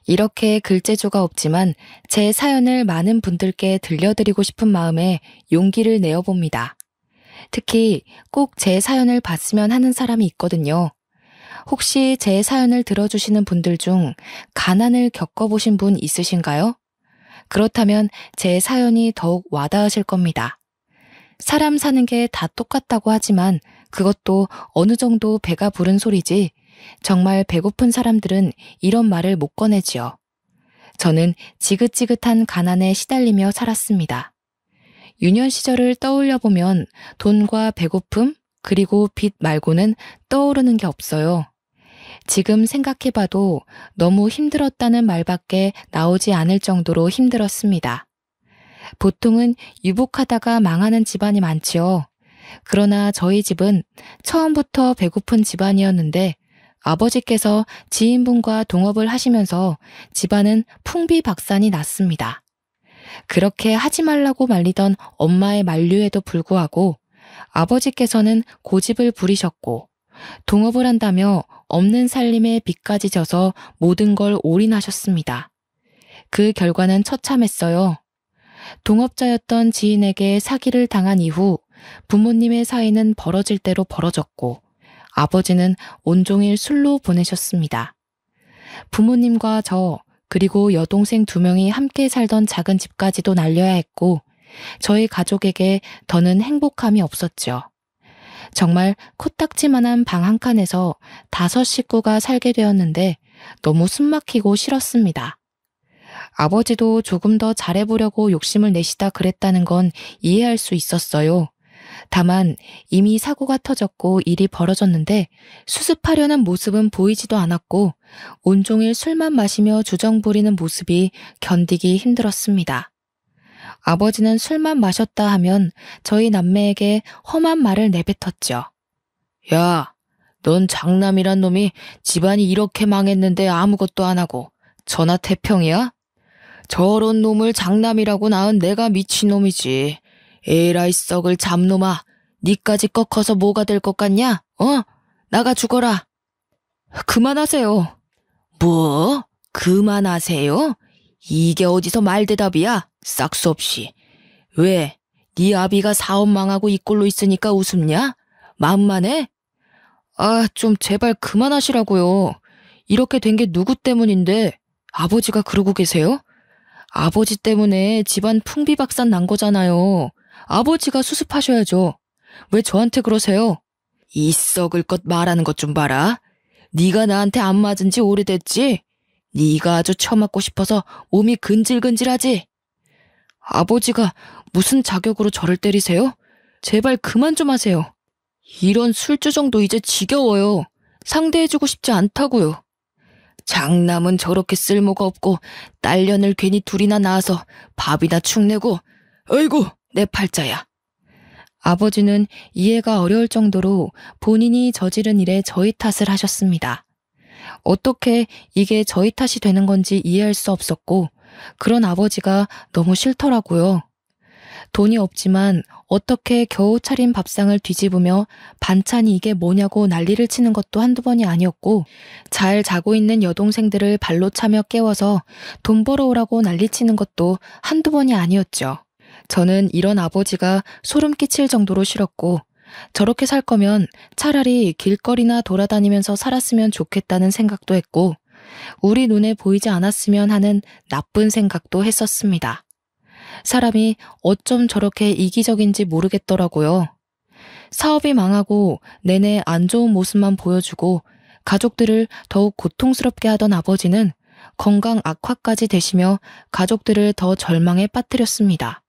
이렇게 글재주가 없지만 제 사연을 많은 분들께 들려드리고 싶은 마음에 용기를 내어봅니다. 특히 꼭 제 사연을 봤으면 하는 사람이 있거든요. 혹시 제 사연을 들어주시는 분들 중 가난을 겪어보신 분 있으신가요? 그렇다면 제 사연이 더욱 와닿으실 겁니다. 사람 사는 게 다 똑같다고 하지만 그것도 어느 정도 배가 부른 소리지 정말 배고픈 사람들은 이런 말을 못 꺼내지요. 저는 지긋지긋한 가난에 시달리며 살았습니다. 유년 시절을 떠올려 보면 돈과 배고픔 그리고 빚 말고는 떠오르는 게 없어요. 지금 생각해봐도 너무 힘들었다는 말밖에 나오지 않을 정도로 힘들었습니다. 보통은 유복하다가 망하는 집안이 많지요. 그러나 저희 집은 처음부터 배고픈 집안이었는데 아버지께서 지인분과 동업을 하시면서 집안은 풍비박산이 났습니다. 그렇게 하지 말라고 말리던 엄마의 만류에도 불구하고 아버지께서는 고집을 부리셨고 동업을 한다며 없는 살림에 빚까지 져서 모든 걸 올인하셨습니다. 그 결과는 처참했어요. 동업자였던 지인에게 사기를 당한 이후 부모님의 사이는 벌어질 대로 벌어졌고 아버지는 온종일 술로 보내셨습니다. 부모님과 저 그리고 여동생 2명이 함께 살던 작은 집까지도 날려야 했고 저희 가족에게 더는 행복함이 없었죠. 정말 코딱지만한 방 한 칸에서 5 식구가 살게 되었는데 너무 숨막히고 싫었습니다. 아버지도 조금 더 잘해보려고 욕심을 내시다 그랬다는 건 이해할 수 있었어요. 다만 이미 사고가 터졌고 일이 벌어졌는데 수습하려는 모습은 보이지도 않았고 온종일 술만 마시며 주정 부리는 모습이 견디기 힘들었습니다. 아버지는 술만 마셨다 하면 저희 남매에게 험한 말을 내뱉었죠. 야, 넌 장남이란 놈이 집안이 이렇게 망했는데 아무것도 안 하고 전하태평이야? 저런 놈을 장남이라고 낳은 내가 미친놈이지. 에라이 썩을 잡놈아, 니까지 꺾어서 뭐가 될 것 같냐? 나가 죽어라. 그만하세요. 뭐? 그만하세요? 이게 어디서 말대답이야? 싹수 없이. 왜? 네 아비가 사업 망하고 이 꼴로 있으니까 웃음냐? 마음만해? 좀 제발 그만하시라고요. 이렇게 된 게 누구 때문인데 아버지가 그러고 계세요? 아버지 때문에 집안 풍비박산 난 거잖아요. 아버지가 수습하셔야죠. 왜 저한테 그러세요? 이 썩을 것 말하는 것 좀 봐라. 네가 나한테 안 맞은 지 오래됐지? 네가 아주 처맞고 싶어서 몸이 근질근질하지? 아버지가 무슨 자격으로 저를 때리세요? 제발 그만 좀 하세요. 이런 술주정도 이제 지겨워요. 상대해주고 싶지 않다고요. 장남은 저렇게 쓸모가 없고 딸년을 괜히 둘이나 낳아서 밥이나 축내고 어이구 내 팔자야. 아버지는 이해가 어려울 정도로 본인이 저지른 일에 저희 탓을 하셨습니다. 어떻게 이게 저희 탓이 되는 건지 이해할 수 없었고 그런 아버지가 너무 싫더라고요. 돈이 없지만 어떻게 겨우 차린 밥상을 뒤집으며 반찬이 이게 뭐냐고 난리를 치는 것도 한두 번이 아니었고 잘 자고 있는 여동생들을 발로 차며 깨워서 돈 벌어오라고 난리치는 것도 한두 번이 아니었죠. 저는 이런 아버지가 소름 끼칠 정도로 싫었고 저렇게 살 거면 차라리 길거리나 돌아다니면서 살았으면 좋겠다는 생각도 했고 우리 눈에 보이지 않았으면 하는 나쁜 생각도 했었습니다. 사람이 어쩜 저렇게 이기적인지 모르겠더라고요. 사업이 망하고 내내 안 좋은 모습만 보여주고 가족들을 더욱 고통스럽게 하던 아버지는 건강 악화까지 되시며 가족들을 더 절망에 빠뜨렸습니다.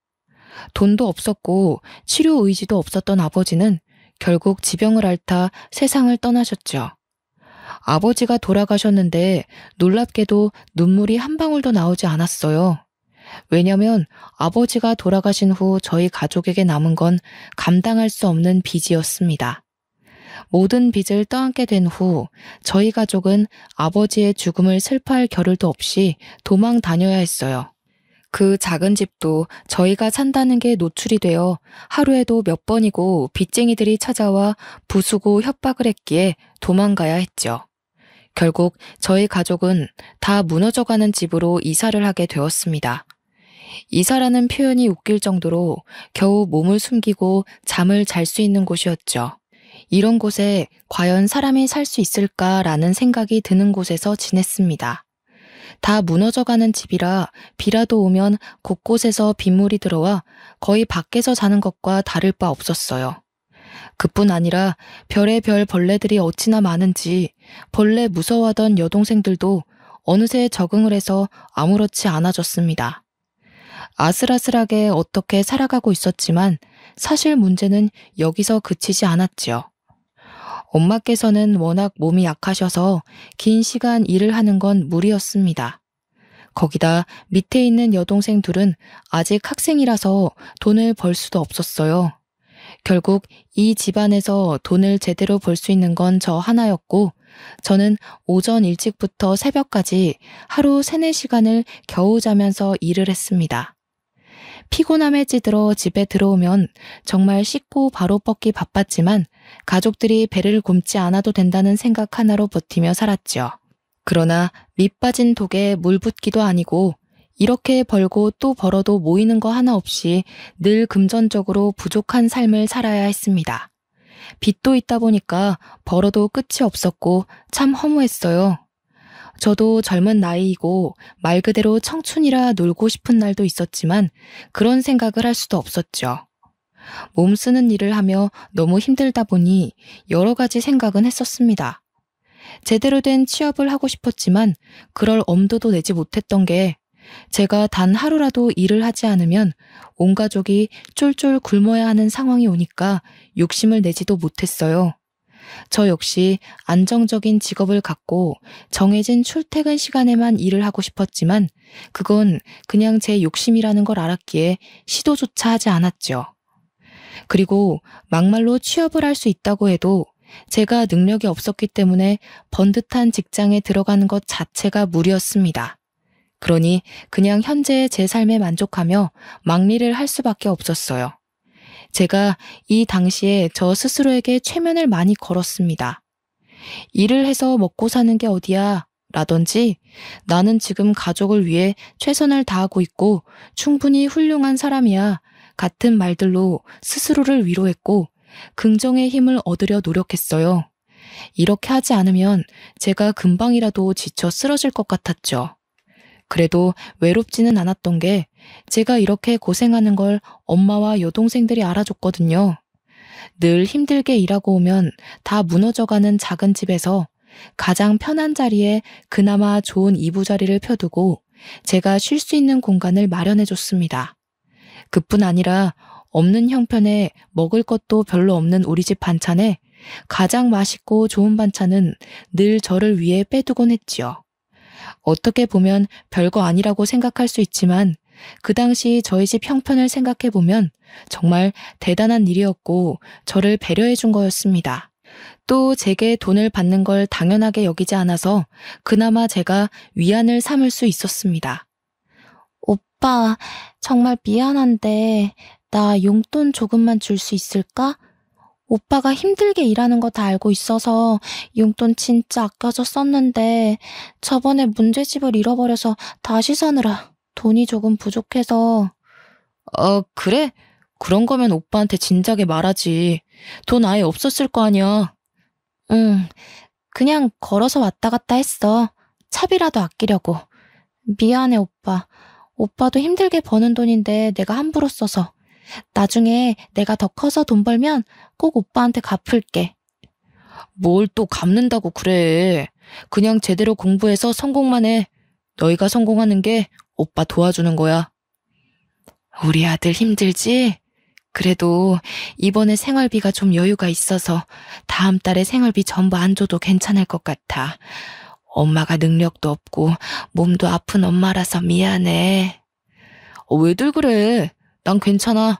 돈도 없었고 치료 의지도 없었던 아버지는 결국 지병을 앓다 세상을 떠나셨죠. 아버지가 돌아가셨는데 놀랍게도 눈물이 한 방울도 나오지 않았어요. 왜냐면 아버지가 돌아가신 후 저희 가족에게 남은 건 감당할 수 없는 빚이었습니다. 모든 빚을 떠안게 된 후 저희 가족은 아버지의 죽음을 슬퍼할 겨를도 없이 도망 다녀야 했어요. 그 작은 집도 저희가 산다는 게 노출이 되어 하루에도 몇 번이고 빚쟁이들이 찾아와 부수고 협박을 했기에 도망가야 했죠. 결국 저희 가족은 다 무너져가는 집으로 이사를 하게 되었습니다. 이사라는 표현이 웃길 정도로 겨우 몸을 숨기고 잠을 잘 수 있는 곳이었죠. 이런 곳에 과연 사람이 살 수 있을까라는 생각이 드는 곳에서 지냈습니다. 다 무너져가는 집이라 비라도 오면 곳곳에서 빗물이 들어와 거의 밖에서 자는 것과 다를 바 없었어요. 그뿐 아니라 별의별 벌레들이 어찌나 많은지 벌레 무서워하던 여동생들도 어느새 적응을 해서 아무렇지 않아졌습니다. 아슬아슬하게 어떻게 살아가고 있었지만 사실 문제는 여기서 그치지 않았지요. 엄마께서는 워낙 몸이 약하셔서 긴 시간 일을 하는 건 무리였습니다. 거기다 밑에 있는 여동생 둘은 아직 학생이라서 돈을 벌 수도 없었어요. 결국 이 집안에서 돈을 제대로 벌 수 있는 건 저 하나였고 저는 오전 일찍부터 새벽까지 하루 3-4시간을 겨우 자면서 일을 했습니다. 피곤함에 찌들어 집에 들어오면 정말 씻고 바로 뻗기 바빴지만 가족들이 배를 굼지 않아도 된다는 생각 하나로 버티며 살았죠. 그러나 밑 빠진 독에 물 붓기도 아니고 이렇게 벌고 또 벌어도 모이는 거 하나 없이 늘 금전적으로 부족한 삶을 살아야 했습니다. 빚도 있다 보니까 벌어도 끝이 없었고 참 허무했어요. 저도 젊은 나이이고 말 그대로 청춘이라 놀고 싶은 날도 있었지만 그런 생각을 할 수도 없었죠. 몸 쓰는 일을 하며 너무 힘들다 보니 여러 가지 생각은 했었습니다. 제대로 된 취업을 하고 싶었지만 그럴 엄두도 내지 못했던 게 제가 단 하루라도 일을 하지 않으면 온 가족이 쫄쫄 굶어야 하는 상황이 오니까 욕심을 내지도 못했어요. 저 역시 안정적인 직업을 갖고 정해진 출퇴근 시간에만 일을 하고 싶었지만 그건 그냥 제 욕심이라는 걸 알았기에 시도조차 하지 않았죠. 그리고 막말로 취업을 할 수 있다고 해도 제가 능력이 없었기 때문에 번듯한 직장에 들어가는 것 자체가 무리였습니다. 그러니 그냥 현재의 제 삶에 만족하며 막리를 할 수밖에 없었어요. 제가 이 당시에 저 스스로에게 최면을 많이 걸었습니다. 일을 해서 먹고 사는 게 어디야? 라든지 나는 지금 가족을 위해 최선을 다하고 있고 충분히 훌륭한 사람이야. 같은 말들로 스스로를 위로했고 긍정의 힘을 얻으려 노력했어요. 이렇게 하지 않으면 제가 금방이라도 지쳐 쓰러질 것 같았죠. 그래도 외롭지는 않았던 게 제가 이렇게 고생하는 걸 엄마와 여동생들이 알아줬거든요. 늘 힘들게 일하고 오면 다 무너져가는 작은 집에서 가장 편한 자리에 그나마 좋은 이부자리를 펴두고 제가 쉴 수 있는 공간을 마련해줬습니다. 그뿐 아니라 없는 형편에 먹을 것도 별로 없는 우리 집 반찬에 가장 맛있고 좋은 반찬은 늘 저를 위해 빼두곤 했지요. 어떻게 보면 별거 아니라고 생각할 수 있지만 그 당시 저희 집 형편을 생각해보면 정말 대단한 일이었고 저를 배려해 준 거였습니다. 또 제게 돈을 받는 걸 당연하게 여기지 않아서 그나마 제가 위안을 삼을 수 있었습니다. 오빠, 정말 미안한데 나 용돈 조금만 줄 수 있을까? 오빠가 힘들게 일하는 거 다 알고 있어서 용돈 진짜 아껴서 썼는데 저번에 문제집을 잃어버려서 다시 사느라 돈이 조금 부족해서. 그래? 그런 거면 오빠한테 진작에 말하지. 돈 아예 없었을 거 아니야. 응, 그냥 걸어서 왔다 갔다 했어. 차비라도 아끼려고. 미안해, 오빠. 오빠도 힘들게 버는 돈인데 내가 함부로 써서. 나중에 내가 더 커서 돈 벌면 꼭 오빠한테 갚을게. 뭘 또 갚는다고 그래. 그냥 제대로 공부해서 성공만 해. 너희가 성공하는 게 오빠 도와주는 거야. 우리 아들 힘들지? 그래도 이번에 생활비가 좀 여유가 있어서 다음 달에 생활비 전부 안 줘도 괜찮을 것 같아. 엄마가 능력도 없고 몸도 아픈 엄마라서 미안해. 왜들 그래? 난 괜찮아.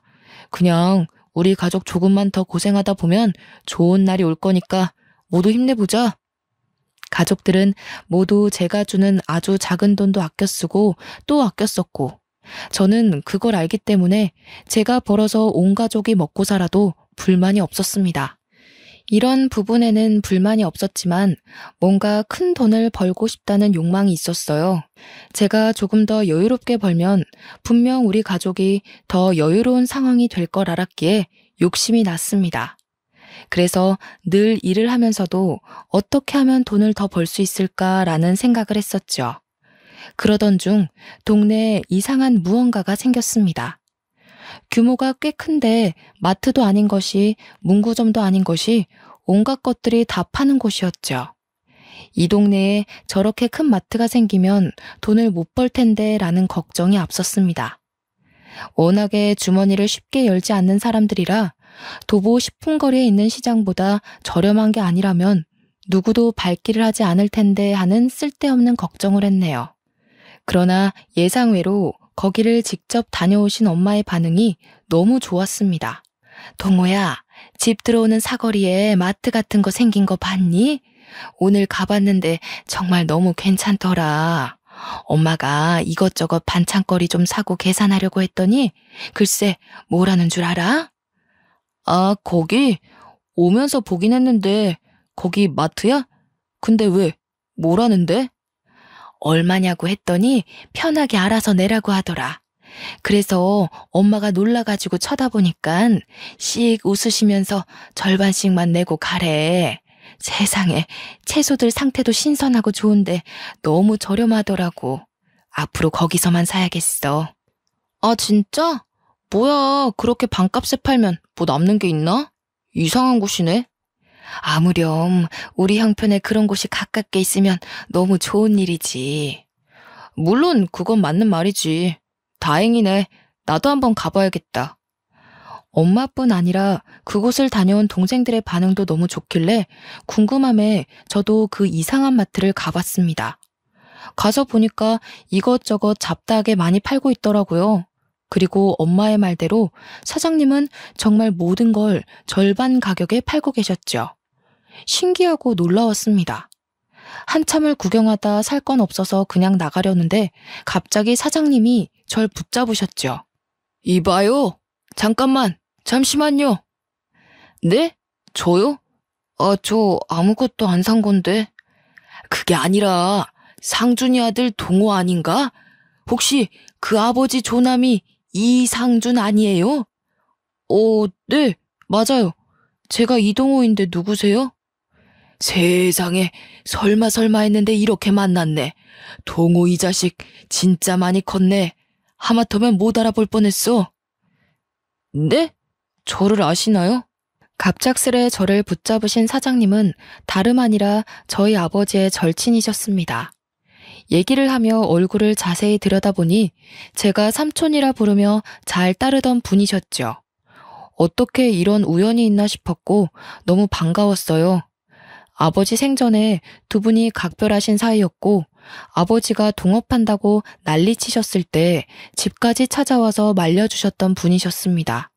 그냥 우리 가족 조금만 더 고생하다 보면 좋은 날이 올 거니까 모두 힘내보자. 가족들은 모두 제가 주는 아주 작은 돈도 아껴 쓰고 또 아껴 썼고 저는 그걸 알기 때문에 제가 벌어서 온 가족이 먹고 살아도 불만이 없었습니다. 이런 부분에는 불만이 없었지만 뭔가 큰 돈을 벌고 싶다는 욕망이 있었어요. 제가 조금 더 여유롭게 벌면 분명 우리 가족이 더 여유로운 상황이 될 걸 알았기에 욕심이 났습니다. 그래서 늘 일을 하면서도 어떻게 하면 돈을 더 벌 수 있을까라는 생각을 했었죠. 그러던 중 동네에 이상한 무언가가 생겼습니다. 규모가 꽤 큰데 마트도 아닌 것이 문구점도 아닌 것이 온갖 것들이 다 파는 곳이었죠. 이 동네에 저렇게 큰 마트가 생기면 돈을 못 벌 텐데 라는 걱정이 앞섰습니다. 워낙에 주머니를 쉽게 열지 않는 사람들이라 도보 10분 거리에 있는 시장보다 저렴한 게 아니라면 누구도 발길을 하지 않을 텐데 하는 쓸데없는 걱정을 했네요. 그러나 예상외로 거기를 직접 다녀오신 엄마의 반응이 너무 좋았습니다. 동호야, 집 들어오는 사거리에 마트 같은 거 생긴 거 봤니? 오늘 가봤는데 정말 너무 괜찮더라. 엄마가 이것저것 반찬거리 좀 사고 계산하려고 했더니 글쎄 뭐라는 줄 알아? 아, 거기 오면서 보긴 했는데 거기 마트야? 근데 왜? 뭐라는데? 얼마냐고 했더니 편하게 알아서 내라고 하더라. 그래서 엄마가 놀라가지고 쳐다보니깐 씩 웃으시면서 절반씩만 내고 가래. 세상에, 채소들 상태도 신선하고 좋은데 너무 저렴하더라고. 앞으로 거기서만 사야겠어. 아, 진짜? 뭐야, 그렇게 반값에 팔면 뭐 남는 게 있나? 이상한 곳이네. 아무렴 우리 형편에 그런 곳이 가깝게 있으면 너무 좋은 일이지. 물론 그건 맞는 말이지. 다행이네. 나도 한번 가봐야겠다. 엄마뿐 아니라 그곳을 다녀온 동생들의 반응도 너무 좋길래 궁금함에 저도 그 이상한 마트를 가봤습니다. 가서 보니까 이것저것 잡다하게 많이 팔고 있더라고요. 그리고 엄마의 말대로 사장님은 정말 모든 걸 절반 가격에 팔고 계셨죠. 신기하고 놀라웠습니다. 한참을 구경하다 살 건 없어서 그냥 나가려는데 갑자기 사장님이 절 붙잡으셨죠. 이봐요. 잠깐만. 잠시만요. 네? 저요? 아, 저 아무것도 안 산 건데. 그게 아니라 상준이 아들 동호 아닌가? 혹시 그 아버지 조남이 이상준 아니에요? 네, 맞아요. 제가 이동호인데 누구세요? 세상에, 설마 했는데 이렇게 만났네. 동호 이 자식 진짜 많이 컸네. 하마터면 못 알아볼 뻔했어. 네? 저를 아시나요? 갑작스레 저를 붙잡으신 사장님은 다름 아니라 저희 아버지의 절친이셨습니다. 얘기를 하며 얼굴을 자세히 들여다보니 제가 삼촌이라 부르며 잘 따르던 분이셨죠. 어떻게 이런 우연이 있나 싶었고 너무 반가웠어요. 아버지 생전에 두 분이 각별하신 사이였고 아버지가 동업한다고 난리치셨을 때 집까지 찾아와서 말려주셨던 분이셨습니다.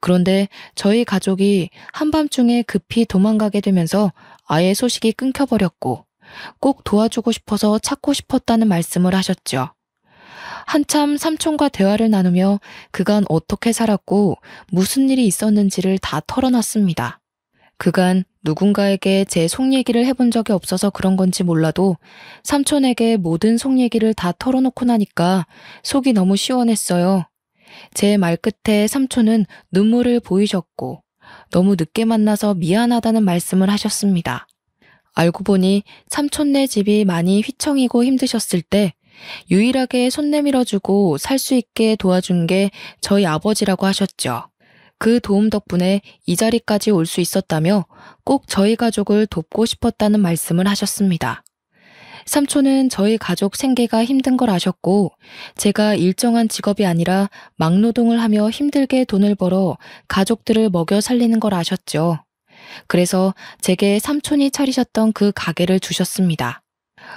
그런데 저희 가족이 한밤중에 급히 도망가게 되면서 아예 소식이 끊겨버렸고 꼭 도와주고 싶어서 찾고 싶었다는 말씀을 하셨죠. 한참 삼촌과 대화를 나누며 그간 어떻게 살았고 무슨 일이 있었는지를 다 털어놨습니다. 그간 누군가에게 제 속 얘기를 해본 적이 없어서 그런 건지 몰라도 삼촌에게 모든 속 얘기를 다 털어놓고 나니까 속이 너무 시원했어요. 제 말 끝에 삼촌은 눈물을 보이셨고 너무 늦게 만나서 미안하다는 말씀을 하셨습니다. 알고 보니 삼촌네 집이 많이 휘청이고 힘드셨을 때 유일하게 손 내밀어주고 살 수 있게 도와준 게 저희 아버지라고 하셨죠. 그 도움 덕분에 이 자리까지 올 수 있었다며 꼭 저희 가족을 돕고 싶었다는 말씀을 하셨습니다. 삼촌은 저희 가족 생계가 힘든 걸 아셨고 제가 일정한 직업이 아니라 막노동을 하며 힘들게 돈을 벌어 가족들을 먹여 살리는 걸 아셨죠. 그래서 제게 삼촌이 차리셨던 그 가게를 주셨습니다.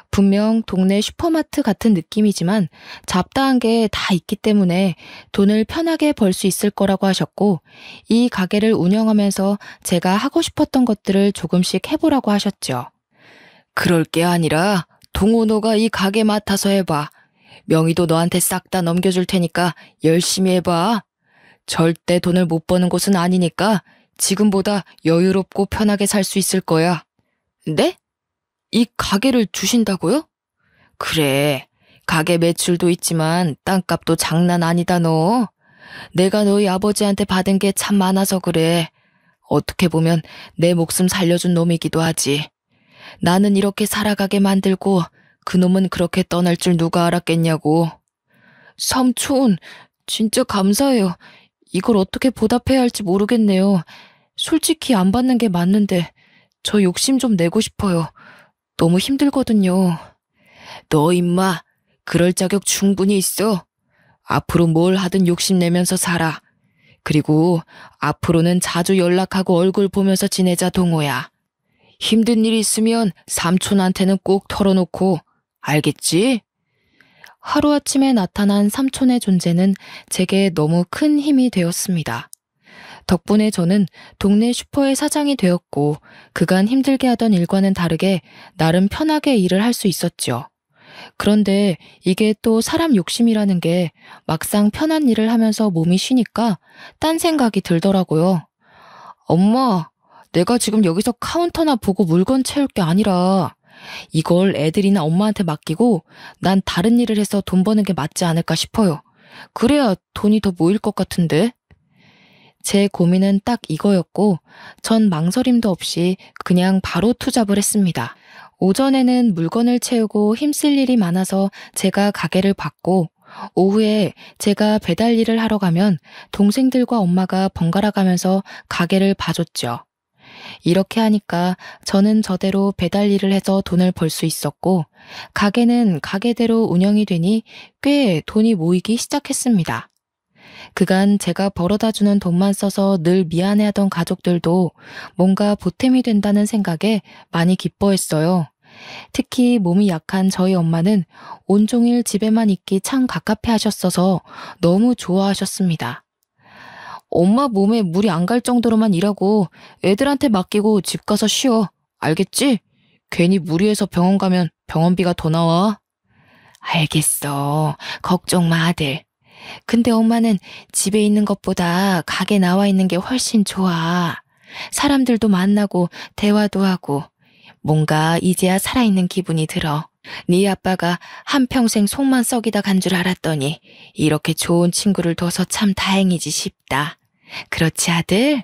분명 동네 슈퍼마트 같은 느낌이지만 잡다한 게 다 있기 때문에 돈을 편하게 벌 수 있을 거라고 하셨고 이 가게를 운영하면서 제가 하고 싶었던 것들을 조금씩 해보라고 하셨죠. 그럴 게 아니라 동호 너가 이 가게 맡아서 해봐. 명의도 너한테 싹 다 넘겨줄 테니까 열심히 해봐. 절대 돈을 못 버는 곳은 아니니까 지금보다 여유롭고 편하게 살 수 있을 거야. 네? 이 가게를 주신다고요? 그래. 가게 매출도 있지만 땅값도 장난 아니다 너. 내가 너희 아버지한테 받은 게 참 많아서 그래. 어떻게 보면 내 목숨 살려준 놈이기도 하지. 나는 이렇게 살아가게 만들고 그놈은 그렇게 떠날 줄 누가 알았겠냐고. 삼촌, 진짜 감사해요. 이걸 어떻게 보답해야 할지 모르겠네요. 솔직히 안 받는 게 맞는데 저 욕심 좀 내고 싶어요. 너무 힘들거든요. 너 임마, 그럴 자격 충분히 있어. 앞으로 뭘 하든 욕심내면서 살아. 그리고 앞으로는 자주 연락하고 얼굴 보면서 지내자 동호야. 힘든 일 있으면 삼촌한테는 꼭 털어놓고, 알겠지? 하루아침에 나타난 삼촌의 존재는 제게 너무 큰 힘이 되었습니다. 덕분에 저는 동네 슈퍼의 사장이 되었고 그간 힘들게 하던 일과는 다르게 나름 편하게 일을 할 수 있었죠. 그런데 이게 또 사람 욕심이라는 게 막상 편한 일을 하면서 몸이 쉬니까 딴 생각이 들더라고요. 엄마, 내가 지금 여기서 카운터나 보고 물건 채울 게 아니라 이걸 애들이나 엄마한테 맡기고 난 다른 일을 해서 돈 버는 게 맞지 않을까 싶어요. 그래야 돈이 더 모일 것 같은데. 제 고민은 딱 이거였고 전 망설임도 없이 그냥 바로 투잡을 했습니다. 오전에는 물건을 채우고 힘쓸 일이 많아서 제가 가게를 봤고 오후에 제가 배달 일을 하러 가면 동생들과 엄마가 번갈아 가면서 가게를 봐줬죠. 이렇게 하니까 저는 저대로 배달 일을 해서 돈을 벌 수 있었고 가게는 가게대로 운영이 되니 꽤 돈이 모이기 시작했습니다. 그간 제가 벌어다 주는 돈만 써서 늘 미안해하던 가족들도 뭔가 보탬이 된다는 생각에 많이 기뻐했어요. 특히 몸이 약한 저희 엄마는 온종일 집에만 있기 참 갑갑해 하셨어서 너무 좋아하셨습니다. 엄마 몸에 물이 안 갈 정도로만 일하고 애들한테 맡기고 집 가서 쉬어. 알겠지? 괜히 무리해서 병원 가면 병원비가 더 나와. 알겠어. 걱정 마, 아들. 근데 엄마는 집에 있는 것보다 가게 나와 있는 게 훨씬 좋아. 사람들도 만나고 대화도 하고 뭔가 이제야 살아있는 기분이 들어. 네 아빠가 한평생 속만 썩이다 간 줄 알았더니 이렇게 좋은 친구를 둬서 참 다행이지 싶다. 그렇지, 아들?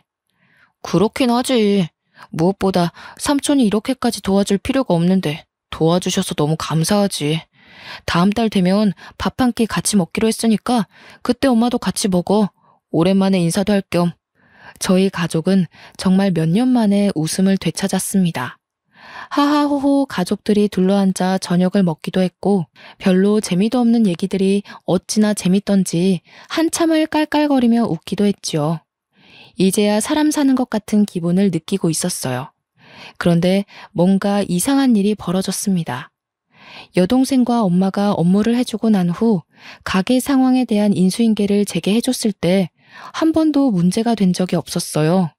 그렇긴 하지. 무엇보다 삼촌이 이렇게까지 도와줄 필요가 없는데 도와주셔서 너무 감사하지. 다음 달 되면 밥 한 끼 같이 먹기로 했으니까 그때 엄마도 같이 먹어. 오랜만에 인사도 할 겸. 저희 가족은 정말 몇 년 만에 웃음을 되찾았습니다. 하하호호 가족들이 둘러앉아 저녁을 먹기도 했고 별로 재미도 없는 얘기들이 어찌나 재밌던지 한참을 깔깔거리며 웃기도 했지요. 이제야 사람 사는 것 같은 기분을 느끼고 있었어요. 그런데 뭔가 이상한 일이 벌어졌습니다. 여동생과 엄마가 업무를 해주고 난 후 가게 상황에 대한 인수인계를 제게 해줬을 때 한 번도 문제가 된 적이 없었어요.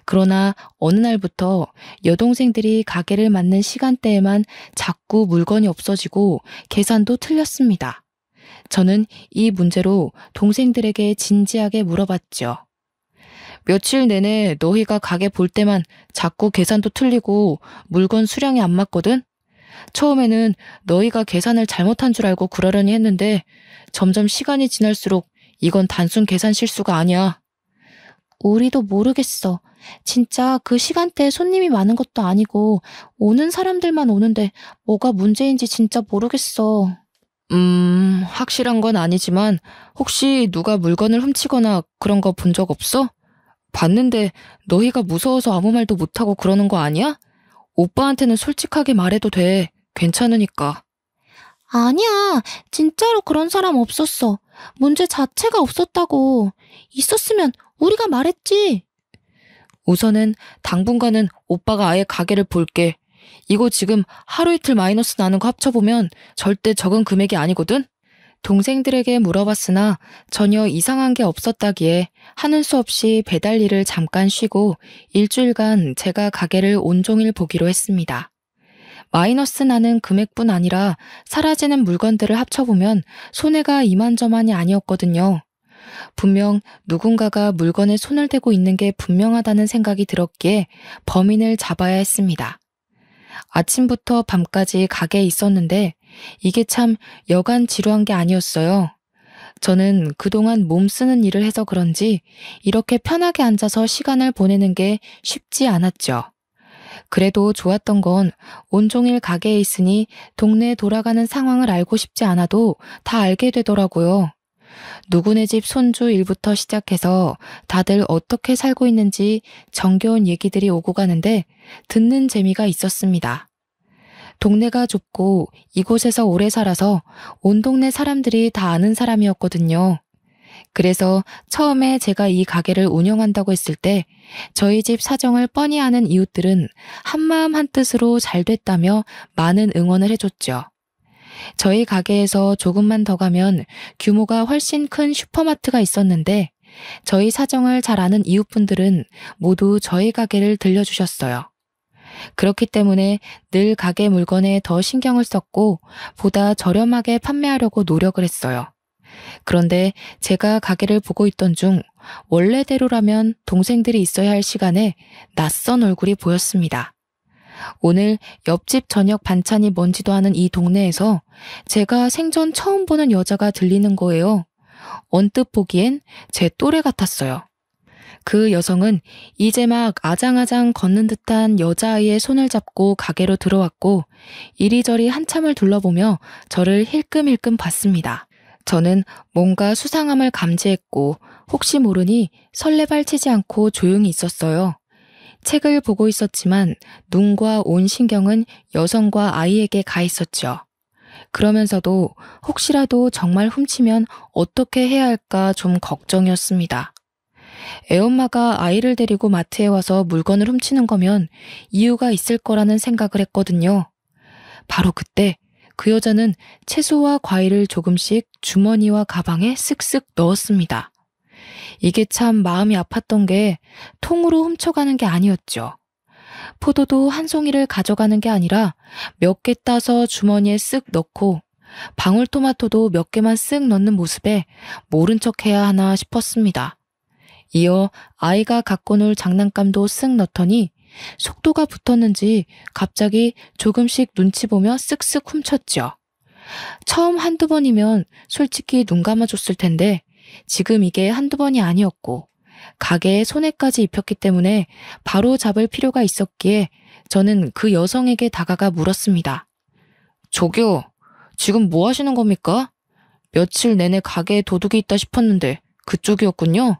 그러나 어느 날부터 여동생들이 가게를 맡는 시간대에만 자꾸 물건이 없어지고 계산도 틀렸습니다. 저는 이 문제로 동생들에게 진지하게 물어봤죠. 며칠 내내 너희가 가게 볼 때만 자꾸 계산도 틀리고 물건 수량이 안 맞거든? 처음에는 너희가 계산을 잘못한 줄 알고 그러려니 했는데 점점 시간이 지날수록 이건 단순 계산 실수가 아니야. 우리도 모르겠어. 진짜 그 시간대에 손님이 많은 것도 아니고 오는 사람들만 오는데 뭐가 문제인지 진짜 모르겠어. 확실한 건 아니지만 혹시 누가 물건을 훔치거나 그런 거 본 적 없어? 봤는데 너희가 무서워서 아무 말도 못하고 그러는 거 아니야? 오빠한테는 솔직하게 말해도 돼. 괜찮으니까. 아니야. 진짜로 그런 사람 없었어. 문제 자체가 없었다고. 있었으면 우리가 말했지. 우선은 당분간은 오빠가 아예 가게를 볼게. 이거 지금 하루 이틀 마이너스 나는 거 합쳐보면 절대 적은 금액이 아니거든? 동생들에게 물어봤으나 전혀 이상한 게 없었다기에 하는 수 없이 배달 일을 잠깐 쉬고 일주일간 제가 가게를 온종일 보기로 했습니다. 마이너스 나는 금액뿐 아니라 사라지는 물건들을 합쳐보면 손해가 이만저만이 아니었거든요. 분명 누군가가 물건에 손을 대고 있는 게 분명하다는 생각이 들었기에 범인을 잡아야 했습니다. 아침부터 밤까지 가게에 있었는데 이게 참 여간 지루한 게 아니었어요. 저는 그동안 몸 쓰는 일을 해서 그런지 이렇게 편하게 앉아서 시간을 보내는 게 쉽지 않았죠. 그래도 좋았던 건 온종일 가게에 있으니 동네에 돌아가는 상황을 알고 싶지 않아도 다 알게 되더라고요. 누구네 집 손주 일부터 시작해서 다들 어떻게 살고 있는지 정겨운 얘기들이 오고 가는데 듣는 재미가 있었습니다. 동네가 좁고 이곳에서 오래 살아서 온 동네 사람들이 다 아는 사람이었거든요. 그래서 처음에 제가 이 가게를 운영한다고 했을 때 저희 집 사정을 뻔히 아는 이웃들은 한마음 한뜻으로 잘 됐다며 많은 응원을 해줬죠. 저희 가게에서 조금만 더 가면 규모가 훨씬 큰 슈퍼마트가 있었는데 저희 사정을 잘 아는 이웃분들은 모두 저희 가게를 들려주셨어요. 그렇기 때문에 늘 가게 물건에 더 신경을 썼고 보다 저렴하게 판매하려고 노력을 했어요. 그런데 제가 가게를 보고 있던 중 원래대로라면 동생들이 있어야 할 시간에 낯선 얼굴이 보였습니다. 오늘 옆집 저녁 반찬이 뭔지도 않은 이 동네에서 제가 생전 처음 보는 여자가 들리는 거예요. 언뜻 보기엔 제 또래 같았어요. 그 여성은 이제 막 아장아장 걷는 듯한 여자아이의 손을 잡고 가게로 들어왔고 이리저리 한참을 둘러보며 저를 힐끔힐끔 봤습니다. 저는 뭔가 수상함을 감지했고 혹시 모르니 설레발치지 않고 조용히 있었어요. 책을 보고 있었지만 눈과 온 신경은 여성과 아이에게 가 있었죠. 그러면서도 혹시라도 정말 훔치면 어떻게 해야 할까 좀 걱정이었습니다. 애엄마가 아이를 데리고 마트에 와서 물건을 훔치는 거면 이유가 있을 거라는 생각을 했거든요. 바로 그때 그 여자는 채소와 과일을 조금씩 주머니와 가방에 쓱쓱 넣었습니다. 이게 참 마음이 아팠던 게 통으로 훔쳐가는 게 아니었죠. 포도도 한 송이를 가져가는 게 아니라 몇 개 따서 주머니에 쓱 넣고 방울토마토도 몇 개만 쓱 넣는 모습에 모른 척 해야 하나 싶었습니다. 이어 아이가 갖고 놀 장난감도 쓱 넣더니 속도가 붙었는지 갑자기 조금씩 눈치 보며 쓱쓱 훔쳤죠. 처음 한두 번이면 솔직히 눈 감아줬을 텐데 지금 이게 한두 번이 아니었고 가게에 손해까지 입혔기 때문에 바로 잡을 필요가 있었기에 저는 그 여성에게 다가가 물었습니다. 저기요, 지금 뭐 하시는 겁니까? 며칠 내내 가게에 도둑이 있다 싶었는데 그쪽이었군요.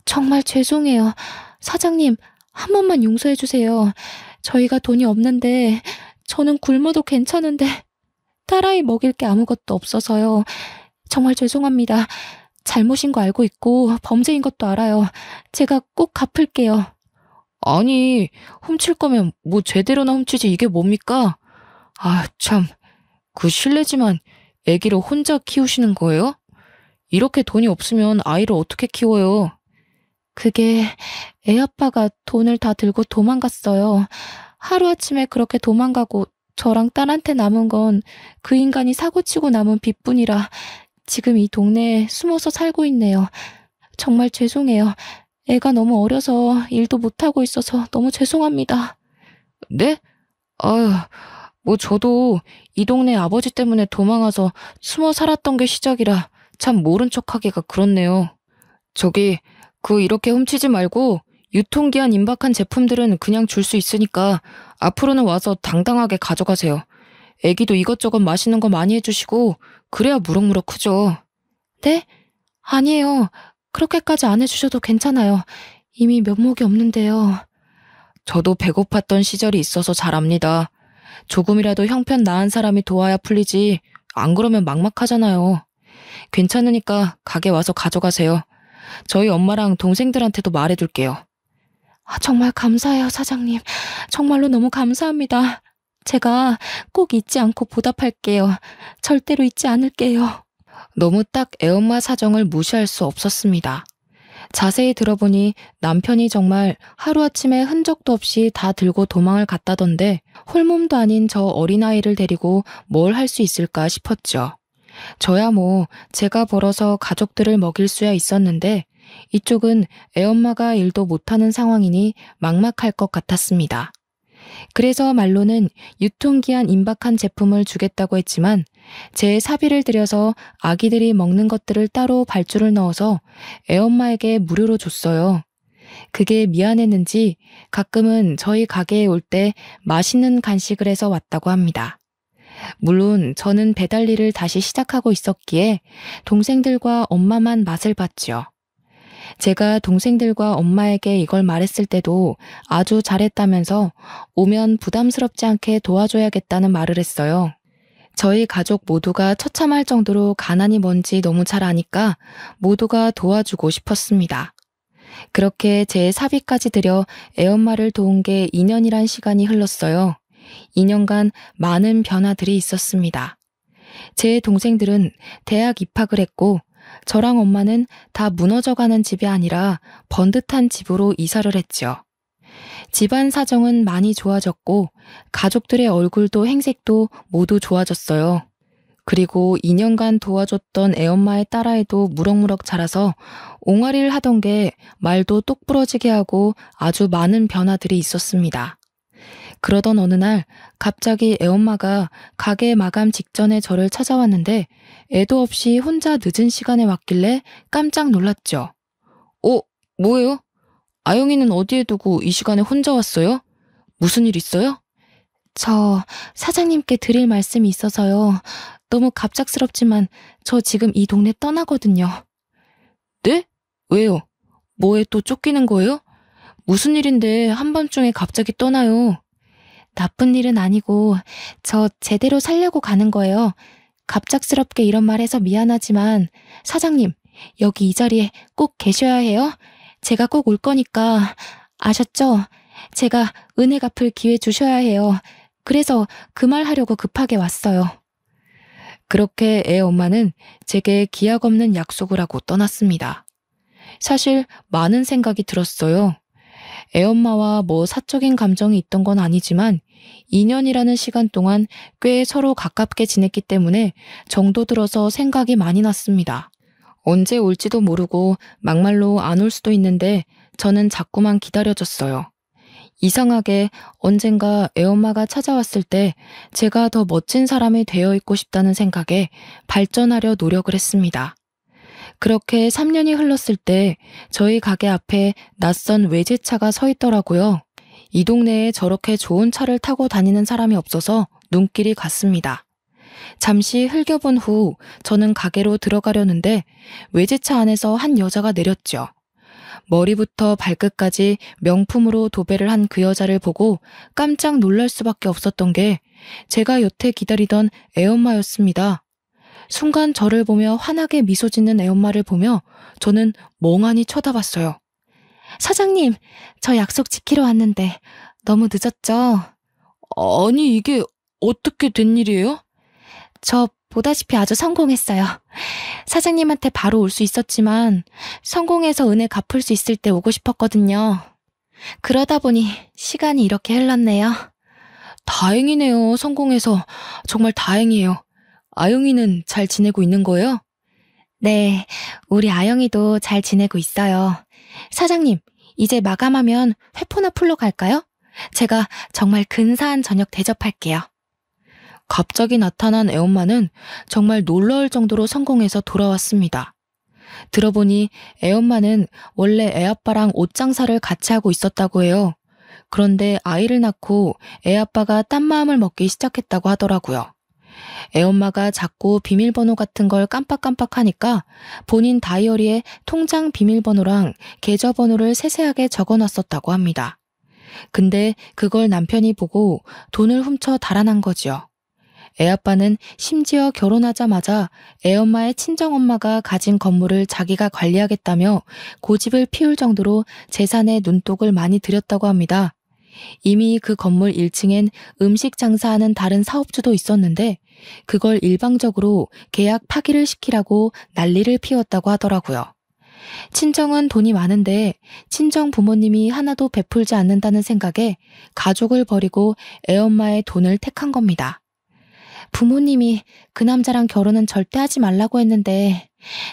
정말 죄송해요. 사장님, 한 번만 용서해 주세요. 저희가 돈이 없는데 저는 굶어도 괜찮은데 딸아이 먹일 게 아무것도 없어서요. 정말 죄송합니다. 잘못인 거 알고 있고 범죄인 것도 알아요. 제가 꼭 갚을게요. 아니, 훔칠 거면 뭐 제대로나 훔치지 이게 뭡니까? 아, 참, 그 실례지만 애기를 혼자 키우시는 거예요? 이렇게 돈이 없으면 아이를 어떻게 키워요? 그게 애 아빠가 돈을 다 들고 도망갔어요. 하루아침에 그렇게 도망가고 저랑 딸한테 남은 건 그 인간이 사고치고 남은 빚뿐이라 지금 이 동네에 숨어서 살고 있네요. 정말 죄송해요. 애가 너무 어려서 일도 못하고 있어서 너무 죄송합니다. 네? 아유, 뭐 저도 이 동네 아버지 때문에 도망와서 숨어 살았던 게 시작이라 참 모른 척하기가 그렇네요. 저기 이렇게 훔치지 말고 유통기한 임박한 제품들은 그냥 줄 수 있으니까 앞으로는 와서 당당하게 가져가세요. 애기도 이것저것 맛있는 거 많이 해주시고 그래야 무럭무럭 크죠. 네? 아니에요. 그렇게까지 안 해주셔도 괜찮아요. 이미 면목이 없는데요. 저도 배고팠던 시절이 있어서 잘 압니다. 조금이라도 형편 나은 사람이 도와야 풀리지 안 그러면 막막하잖아요. 괜찮으니까 가게 와서 가져가세요. 저희 엄마랑 동생들한테도 말해둘게요. 정말 감사해요, 사장님. 정말로 너무 감사합니다. 제가 꼭 잊지 않고 보답할게요. 절대로 잊지 않을게요. 너무 딱 애엄마 사정을 무시할 수 없었습니다. 자세히 들어보니 남편이 정말 하루아침에 흔적도 없이 다 들고 도망을 갔다던데 홀몸도 아닌 저 어린아이를 데리고 뭘 할 수 있을까 싶었죠. 저야 뭐 제가 벌어서 가족들을 먹일 수야 있었는데 이쪽은 애엄마가 일도 못하는 상황이니 막막할 것 같았습니다. 그래서 말로는 유통기한 임박한 제품을 주겠다고 했지만 제 사비를 들여서 아기들이 먹는 것들을 따로 발주를 넣어서 애엄마에게 무료로 줬어요. 그게 미안했는지 가끔은 저희 가게에 올 때 맛있는 간식을 해서 왔다고 합니다. 물론 저는 배달 일을 다시 시작하고 있었기에 동생들과 엄마만 맛을 봤죠. 제가 동생들과 엄마에게 이걸 말했을 때도 아주 잘했다면서 오면 부담스럽지 않게 도와줘야겠다는 말을 했어요. 저희 가족 모두가 처참할 정도로 가난이 뭔지 너무 잘 아니까 모두가 도와주고 싶었습니다. 그렇게 제 사비까지 들여 애엄마를 도운 게 2년이란 시간이 흘렀어요. 2년간 많은 변화들이 있었습니다. 제 동생들은 대학 입학을 했고 저랑 엄마는 다 무너져가는 집이 아니라 번듯한 집으로 이사를 했죠. 집안 사정은 많이 좋아졌고 가족들의 얼굴도 행색도 모두 좋아졌어요. 그리고 2년간 도와줬던 애엄마의 딸아이도 무럭무럭 자라서 옹알이를 하던 게 말도 똑부러지게 하고 아주 많은 변화들이 있었습니다. 그러던 어느 날 갑자기 애엄마가 가게 마감 직전에 저를 찾아왔는데 애도 없이 혼자 늦은 시간에 왔길래 깜짝 놀랐죠. 뭐예요? 아영이는 어디에 두고 이 시간에 혼자 왔어요? 무슨 일 있어요? 저 사장님께 드릴 말씀이 있어서요. 너무 갑작스럽지만 저 지금 이 동네 떠나거든요. 네? 왜요? 뭐에 또 쫓기는 거예요? 무슨 일인데 한밤중에 갑자기 떠나요? 나쁜 일은 아니고 저 제대로 살려고 가는 거예요. 갑작스럽게 이런 말 해서 미안하지만 사장님, 여기 이 자리에 꼭 계셔야 해요. 제가 꼭 올 거니까 아셨죠? 제가 은혜 갚을 기회 주셔야 해요. 그래서 그 말 하려고 급하게 왔어요. 그렇게 애 엄마는 제게 기약 없는 약속을 하고 떠났습니다. 사실 많은 생각이 들었어요. 애 엄마와 뭐 사적인 감정이 있던 건 아니지만 2년이라는 시간 동안 꽤 서로 가깝게 지냈기 때문에 정도 들어서 생각이 많이 났습니다. 언제 올지도 모르고 막말로 안 올 수도 있는데 저는 자꾸만 기다려졌어요. 이상하게 언젠가 애엄마가 찾아왔을 때 제가 더 멋진 사람이 되어 있고 싶다는 생각에 발전하려 노력을 했습니다. 그렇게 3년이 흘렀을 때 저희 가게 앞에 낯선 외제차가 서 있더라고요. 이 동네에 저렇게 좋은 차를 타고 다니는 사람이 없어서 눈길이 갔습니다. 잠시 흘겨본 후 저는 가게로 들어가려는데 외제차 안에서 한 여자가 내렸죠. 머리부터 발끝까지 명품으로 도배를 한 그 여자를 보고 깜짝 놀랄 수밖에 없었던 게 제가 여태 기다리던 애엄마였습니다. 순간 저를 보며 환하게 미소 짓는 애엄마를 보며 저는 멍하니 쳐다봤어요. 사장님, 저 약속 지키러 왔는데 너무 늦었죠? 아니, 이게 어떻게 된 일이에요? 저 보다시피 아주 성공했어요. 사장님한테 바로 올 수 있었지만 성공해서 은혜 갚을 수 있을 때 오고 싶었거든요. 그러다 보니 시간이 이렇게 흘렀네요. 다행이네요. 성공해서 정말 다행이에요. 아영이는 잘 지내고 있는 거예요? 네, 우리 아영이도 잘 지내고 있어요. 사장님, 이제 마감하면 회포나 풀로 갈까요? 제가 정말 근사한 저녁 대접할게요. 갑자기 나타난 애엄마는 정말 놀라울 정도로 성공해서 돌아왔습니다. 들어보니 애엄마는 원래 애아빠랑 옷 장사를 같이 하고 있었다고 해요. 그런데 아이를 낳고 애아빠가 딴 마음을 먹기 시작했다고 하더라고요. 애엄마가 자꾸 비밀번호 같은 걸 깜빡깜빡하니까 본인 다이어리에 통장 비밀번호랑 계좌번호를 세세하게 적어놨었다고 합니다. 근데 그걸 남편이 보고 돈을 훔쳐 달아난 거지요. 애아빠는 심지어 결혼하자마자 애엄마의 친정엄마가 가진 건물을 자기가 관리하겠다며 고집을 피울 정도로 재산에 눈독을 많이 들였다고 합니다. 이미 그 건물 1층엔 음식 장사하는 다른 사업주도 있었는데 그걸 일방적으로 계약 파기를 시키라고 난리를 피웠다고 하더라고요. 친정은 돈이 많은데 친정 부모님이 하나도 베풀지 않는다는 생각에 가족을 버리고 애엄마의 돈을 택한 겁니다. 부모님이 그 남자랑 결혼은 절대 하지 말라고 했는데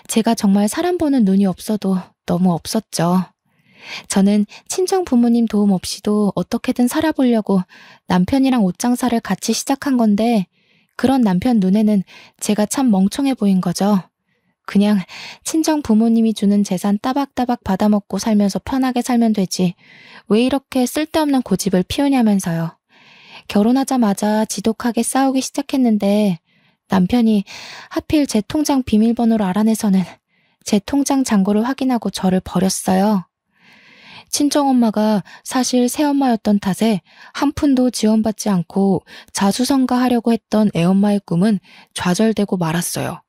제가 정말 사람 보는 눈이 없어도 너무 없었죠. 저는 친정 부모님 도움 없이도 어떻게든 살아보려고 남편이랑 옷 장사를 같이 시작한 건데 그런 남편 눈에는 제가 참 멍청해 보인 거죠. 그냥 친정 부모님이 주는 재산 따박따박 받아먹고 살면서 편하게 살면 되지 왜 이렇게 쓸데없는 고집을 피우냐면서요. 결혼하자마자 지독하게 싸우기 시작했는데 남편이 하필 제 통장 비밀번호를 알아내서는 제 통장 잔고를 확인하고 저를 버렸어요. 친정엄마가 사실 새엄마였던 탓에 한 푼도 지원받지 않고 자수성가하려고 했던 애엄마의 꿈은 좌절되고 말았어요.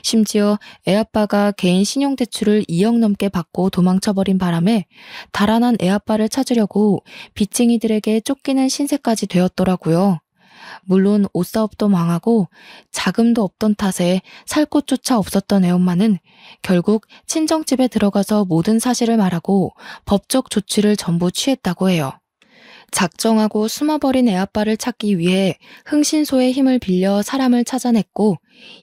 심지어 애아빠가 개인 신용대출을 2억 넘게 받고 도망쳐버린 바람에 달아난 애아빠를 찾으려고 빚쟁이들에게 쫓기는 신세까지 되었더라고요. 물론 옷사업도 망하고 자금도 없던 탓에 살 곳조차 없었던 애엄마는 결국 친정집에 들어가서 모든 사실을 말하고 법적 조치를 전부 취했다고 해요. 작정하고 숨어버린 애아빠를 찾기 위해 흥신소의 힘을 빌려 사람을 찾아냈고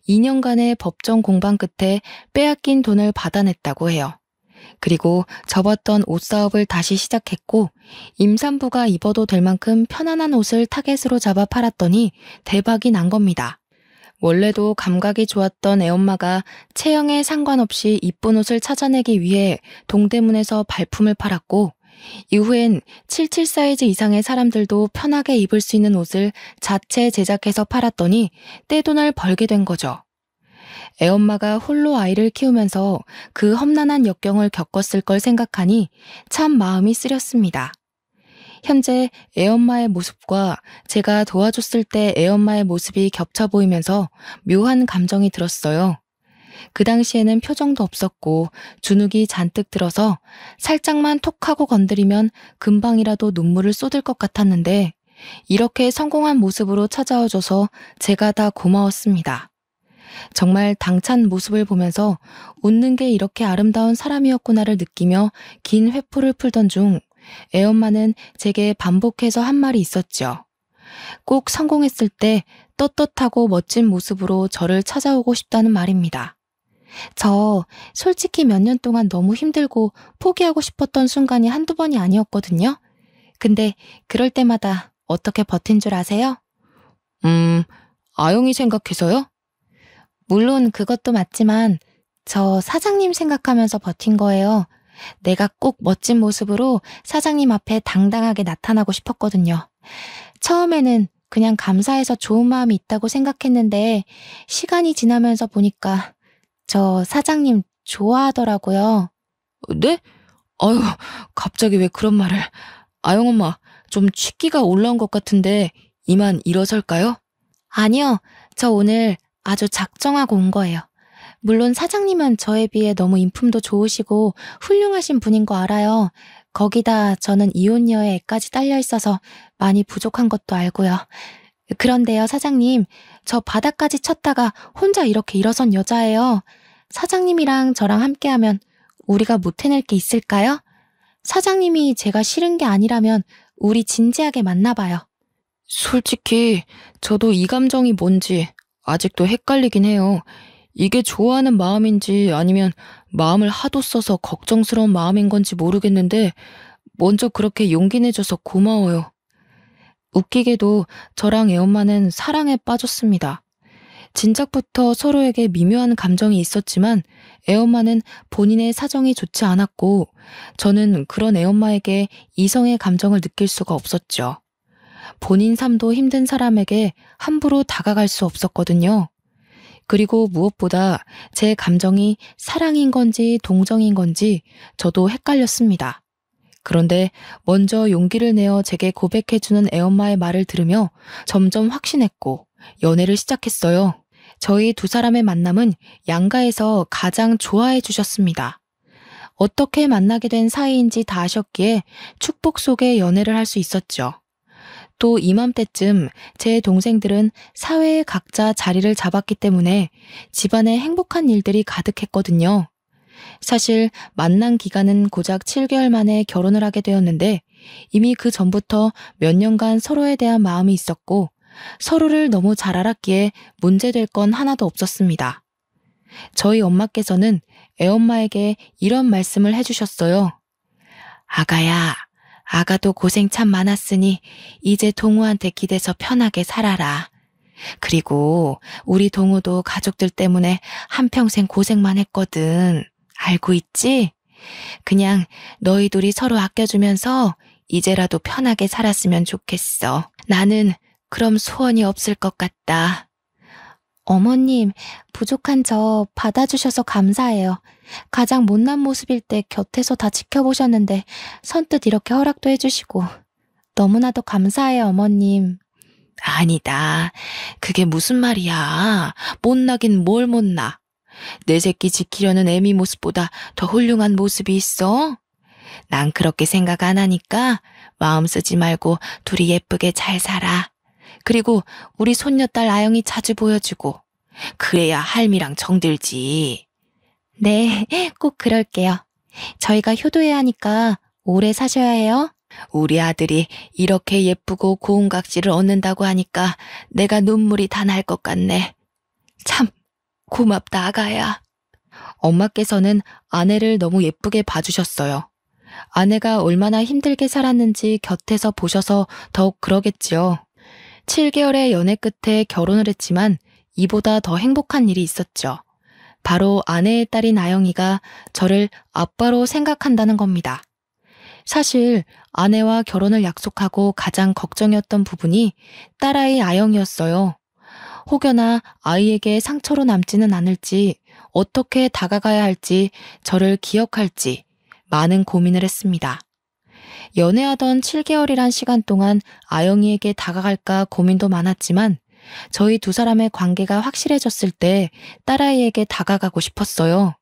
2년간의 법정 공방 끝에 빼앗긴 돈을 받아냈다고 해요. 그리고 접었던 옷사업을 다시 시작했고 임산부가 입어도 될 만큼 편안한 옷을 타겟으로 잡아 팔았더니 대박이 난 겁니다. 원래도 감각이 좋았던 애엄마가 체형에 상관없이 이쁜 옷을 찾아내기 위해 동대문에서 발품을 팔았고 이후엔 77 사이즈 이상의 사람들도 편하게 입을 수 있는 옷을 자체 제작해서 팔았더니 떼돈을 벌게 된 거죠. 애엄마가 홀로 아이를 키우면서 그 험난한 역경을 겪었을 걸 생각하니 참 마음이 쓰렸습니다. 현재 애엄마의 모습과 제가 도와줬을 때 애엄마의 모습이 겹쳐 보이면서 묘한 감정이 들었어요. 그 당시에는 표정도 없었고 주눅이 잔뜩 들어서 살짝만 톡 하고 건드리면 금방이라도 눈물을 쏟을 것 같았는데 이렇게 성공한 모습으로 찾아와줘서 제가 다 고마웠습니다. 정말 당찬 모습을 보면서 웃는 게 이렇게 아름다운 사람이었구나를 느끼며 긴 회포를 풀던 중 애엄마는 제게 반복해서 한 말이 있었죠. 꼭 성공했을 때 떳떳하고 멋진 모습으로 저를 찾아오고 싶다는 말입니다. 저 솔직히 몇 년 동안 너무 힘들고 포기하고 싶었던 순간이 한두 번이 아니었거든요. 근데 그럴 때마다 어떻게 버틴 줄 아세요? 아영이 생각해서요? 물론 그것도 맞지만 저 사장님 생각하면서 버틴 거예요. 내가 꼭 멋진 모습으로 사장님 앞에 당당하게 나타나고 싶었거든요. 처음에는 그냥 감사해서 좋은 마음이 있다고 생각했는데 시간이 지나면서 보니까 저 사장님 좋아하더라고요. 네? 아유, 갑자기 왜 그런 말을. 아영 엄마, 좀 취기가 올라온 것 같은데 이만 일어설까요? 아니요, 저 오늘 아주 작정하고 온 거예요. 물론 사장님은 저에 비해 너무 인품도 좋으시고 훌륭하신 분인 거 알아요. 거기다 저는 이혼녀의 애까지 딸려 있어서 많이 부족한 것도 알고요. 그런데요, 사장님, 저 바닥까지 쳤다가 혼자 이렇게 일어선 여자예요. 사장님이랑 저랑 함께하면 우리가 못 해낼 게 있을까요? 사장님이 제가 싫은 게 아니라면 우리 진지하게 만나봐요. 솔직히 저도 이 감정이 뭔지 아직도 헷갈리긴 해요. 이게 좋아하는 마음인지 아니면 마음을 하도 써서 걱정스러운 마음인 건지 모르겠는데 먼저 그렇게 용기 내줘서 고마워요. 웃기게도 저랑 애엄마는 사랑에 빠졌습니다. 진작부터 서로에게 미묘한 감정이 있었지만 애엄마는 본인의 사정이 좋지 않았고 저는 그런 애엄마에게 이성의 감정을 느낄 수가 없었죠. 본인 삶도 힘든 사람에게 함부로 다가갈 수 없었거든요. 그리고 무엇보다 제 감정이 사랑인 건지 동정인 건지 저도 헷갈렸습니다. 그런데 먼저 용기를 내어 제게 고백해주는 애엄마의 말을 들으며 점점 확신했고 연애를 시작했어요. 저희 두 사람의 만남은 양가에서 가장 좋아해 주셨습니다. 어떻게 만나게 된 사이인지 다 아셨기에 축복 속에 연애를 할 수 있었죠. 또 이맘때쯤 제 동생들은 사회에 각자 자리를 잡았기 때문에 집안에 행복한 일들이 가득했거든요. 사실 만난 기간은 고작 7개월 만에 결혼을 하게 되었는데 이미 그 전부터 몇 년간 서로에 대한 마음이 있었고 서로를 너무 잘 알았기에 문제될 건 하나도 없었습니다. 저희 엄마께서는 애엄마에게 이런 말씀을 해주셨어요. 아가야, 아가도 고생 참 많았으니 이제 동우한테 기대서 편하게 살아라. 그리고 우리 동우도 가족들 때문에 한평생 고생만 했거든. 알고 있지? 그냥 너희 둘이 서로 아껴주면서 이제라도 편하게 살았으면 좋겠어. 나는 그럼 소원이 없을 것 같다. 어머님, 부족한 저 받아주셔서 감사해요. 가장 못난 모습일 때 곁에서 다 지켜보셨는데 선뜻 이렇게 허락도 해주시고 너무나도 감사해요, 어머님. 아니다. 그게 무슨 말이야. 못나긴 뭘 못나. 내 새끼 지키려는 애미 모습보다 더 훌륭한 모습이 있어? 난 그렇게 생각 안 하니까 마음 쓰지 말고 둘이 예쁘게 잘 살아. 그리고 우리 손녀딸 아영이 자주 보여주고. 그래야 할미랑 정들지. 네, 꼭 그럴게요. 저희가 효도해야 하니까 오래 사셔야 해요. 우리 아들이 이렇게 예쁘고 고운 각질을 얻는다고 하니까 내가 눈물이 다 날 것 같네. 참 고맙다, 아가야. 엄마께서는 아내를 너무 예쁘게 봐주셨어요. 아내가 얼마나 힘들게 살았는지 곁에서 보셔서 더욱 그러겠지요. 7개월의 연애 끝에 결혼을 했지만 이보다 더 행복한 일이 있었죠. 바로 아내의 딸인 아영이가 저를 아빠로 생각한다는 겁니다. 사실 아내와 결혼을 약속하고 가장 걱정이었던 부분이 딸아이 아영이었어요. 혹여나 아이에게 상처로 남지는 않을지, 어떻게 다가가야 할지, 저를 기억할지 많은 고민을 했습니다. 연애하던 7개월이란 시간 동안 아영이에게 다가갈까 고민도 많았지만 저희 두 사람의 관계가 확실해졌을 때 딸아이에게 다가가고 싶었어요.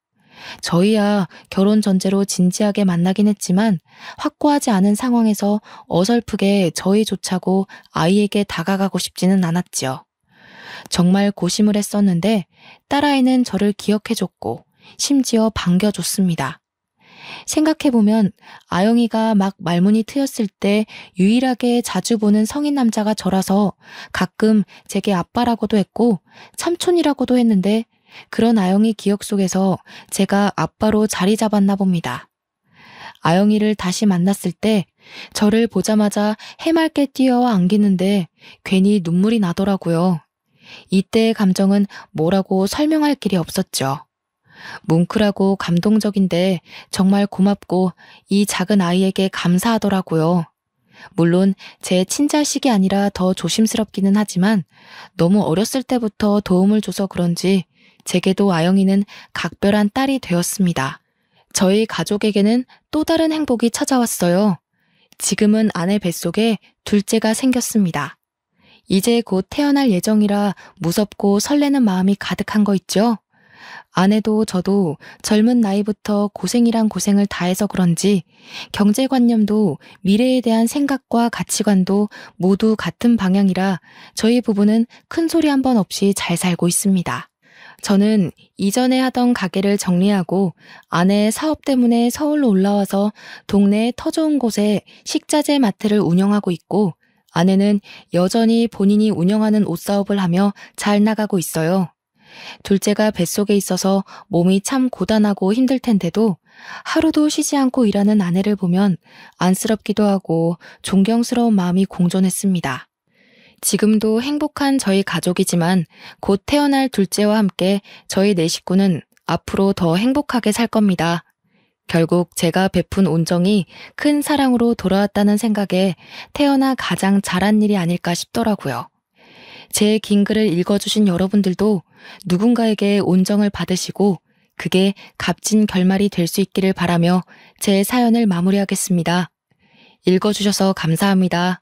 저희야 결혼 전제로 진지하게 만나긴 했지만 확고하지 않은 상황에서 어설프게 저희조차고 아이에게 다가가고 싶지는 않았지요. 정말 고심을 했었는데 딸아이는 저를 기억해줬고 심지어 반겨줬습니다. 생각해보면 아영이가 막 말문이 트였을 때 유일하게 자주 보는 성인 남자가 저라서 가끔 제게 아빠라고도 했고 삼촌이라고도 했는데 그런 아영이 기억 속에서 제가 아빠로 자리 잡았나 봅니다. 아영이를 다시 만났을 때 저를 보자마자 해맑게 뛰어와 안기는데 괜히 눈물이 나더라고요. 이때의 감정은 뭐라고 설명할 길이 없었죠. 뭉클하고 감동적인데 정말 고맙고 이 작은 아이에게 감사하더라고요. 물론 제 친자식이 아니라 더 조심스럽기는 하지만 너무 어렸을 때부터 도움을 줘서 그런지 제게도 아영이는 각별한 딸이 되었습니다. 저희 가족에게는 또 다른 행복이 찾아왔어요. 지금은 아내 뱃속에 둘째가 생겼습니다. 이제 곧 태어날 예정이라 무섭고 설레는 마음이 가득한 거 있죠? 아내도 저도 젊은 나이부터 고생이란 고생을 다해서 그런지 경제관념도 미래에 대한 생각과 가치관도 모두 같은 방향이라 저희 부부는 큰 소리 한 번 없이 잘 살고 있습니다. 저는 이전에 하던 가게를 정리하고 아내의 사업 때문에 서울로 올라와서 동네에 터 좋은 곳에 식자재 마트를 운영하고 있고 아내는 여전히 본인이 운영하는 옷사업을 하며 잘 나가고 있어요. 둘째가 뱃속에 있어서 몸이 참 고단하고 힘들 텐데도 하루도 쉬지 않고 일하는 아내를 보면 안쓰럽기도 하고 존경스러운 마음이 공존했습니다. 지금도 행복한 저희 가족이지만 곧 태어날 둘째와 함께 저희 네 식구는 앞으로 더 행복하게 살 겁니다. 결국 제가 베푼 온정이 큰 사랑으로 돌아왔다는 생각에 태어나 가장 잘한 일이 아닐까 싶더라고요. 제 긴 글을 읽어주신 여러분들도 누군가에게 온정을 받으시고 그게 값진 결말이 될 수 있기를 바라며 제 사연을 마무리하겠습니다. 읽어주셔서 감사합니다.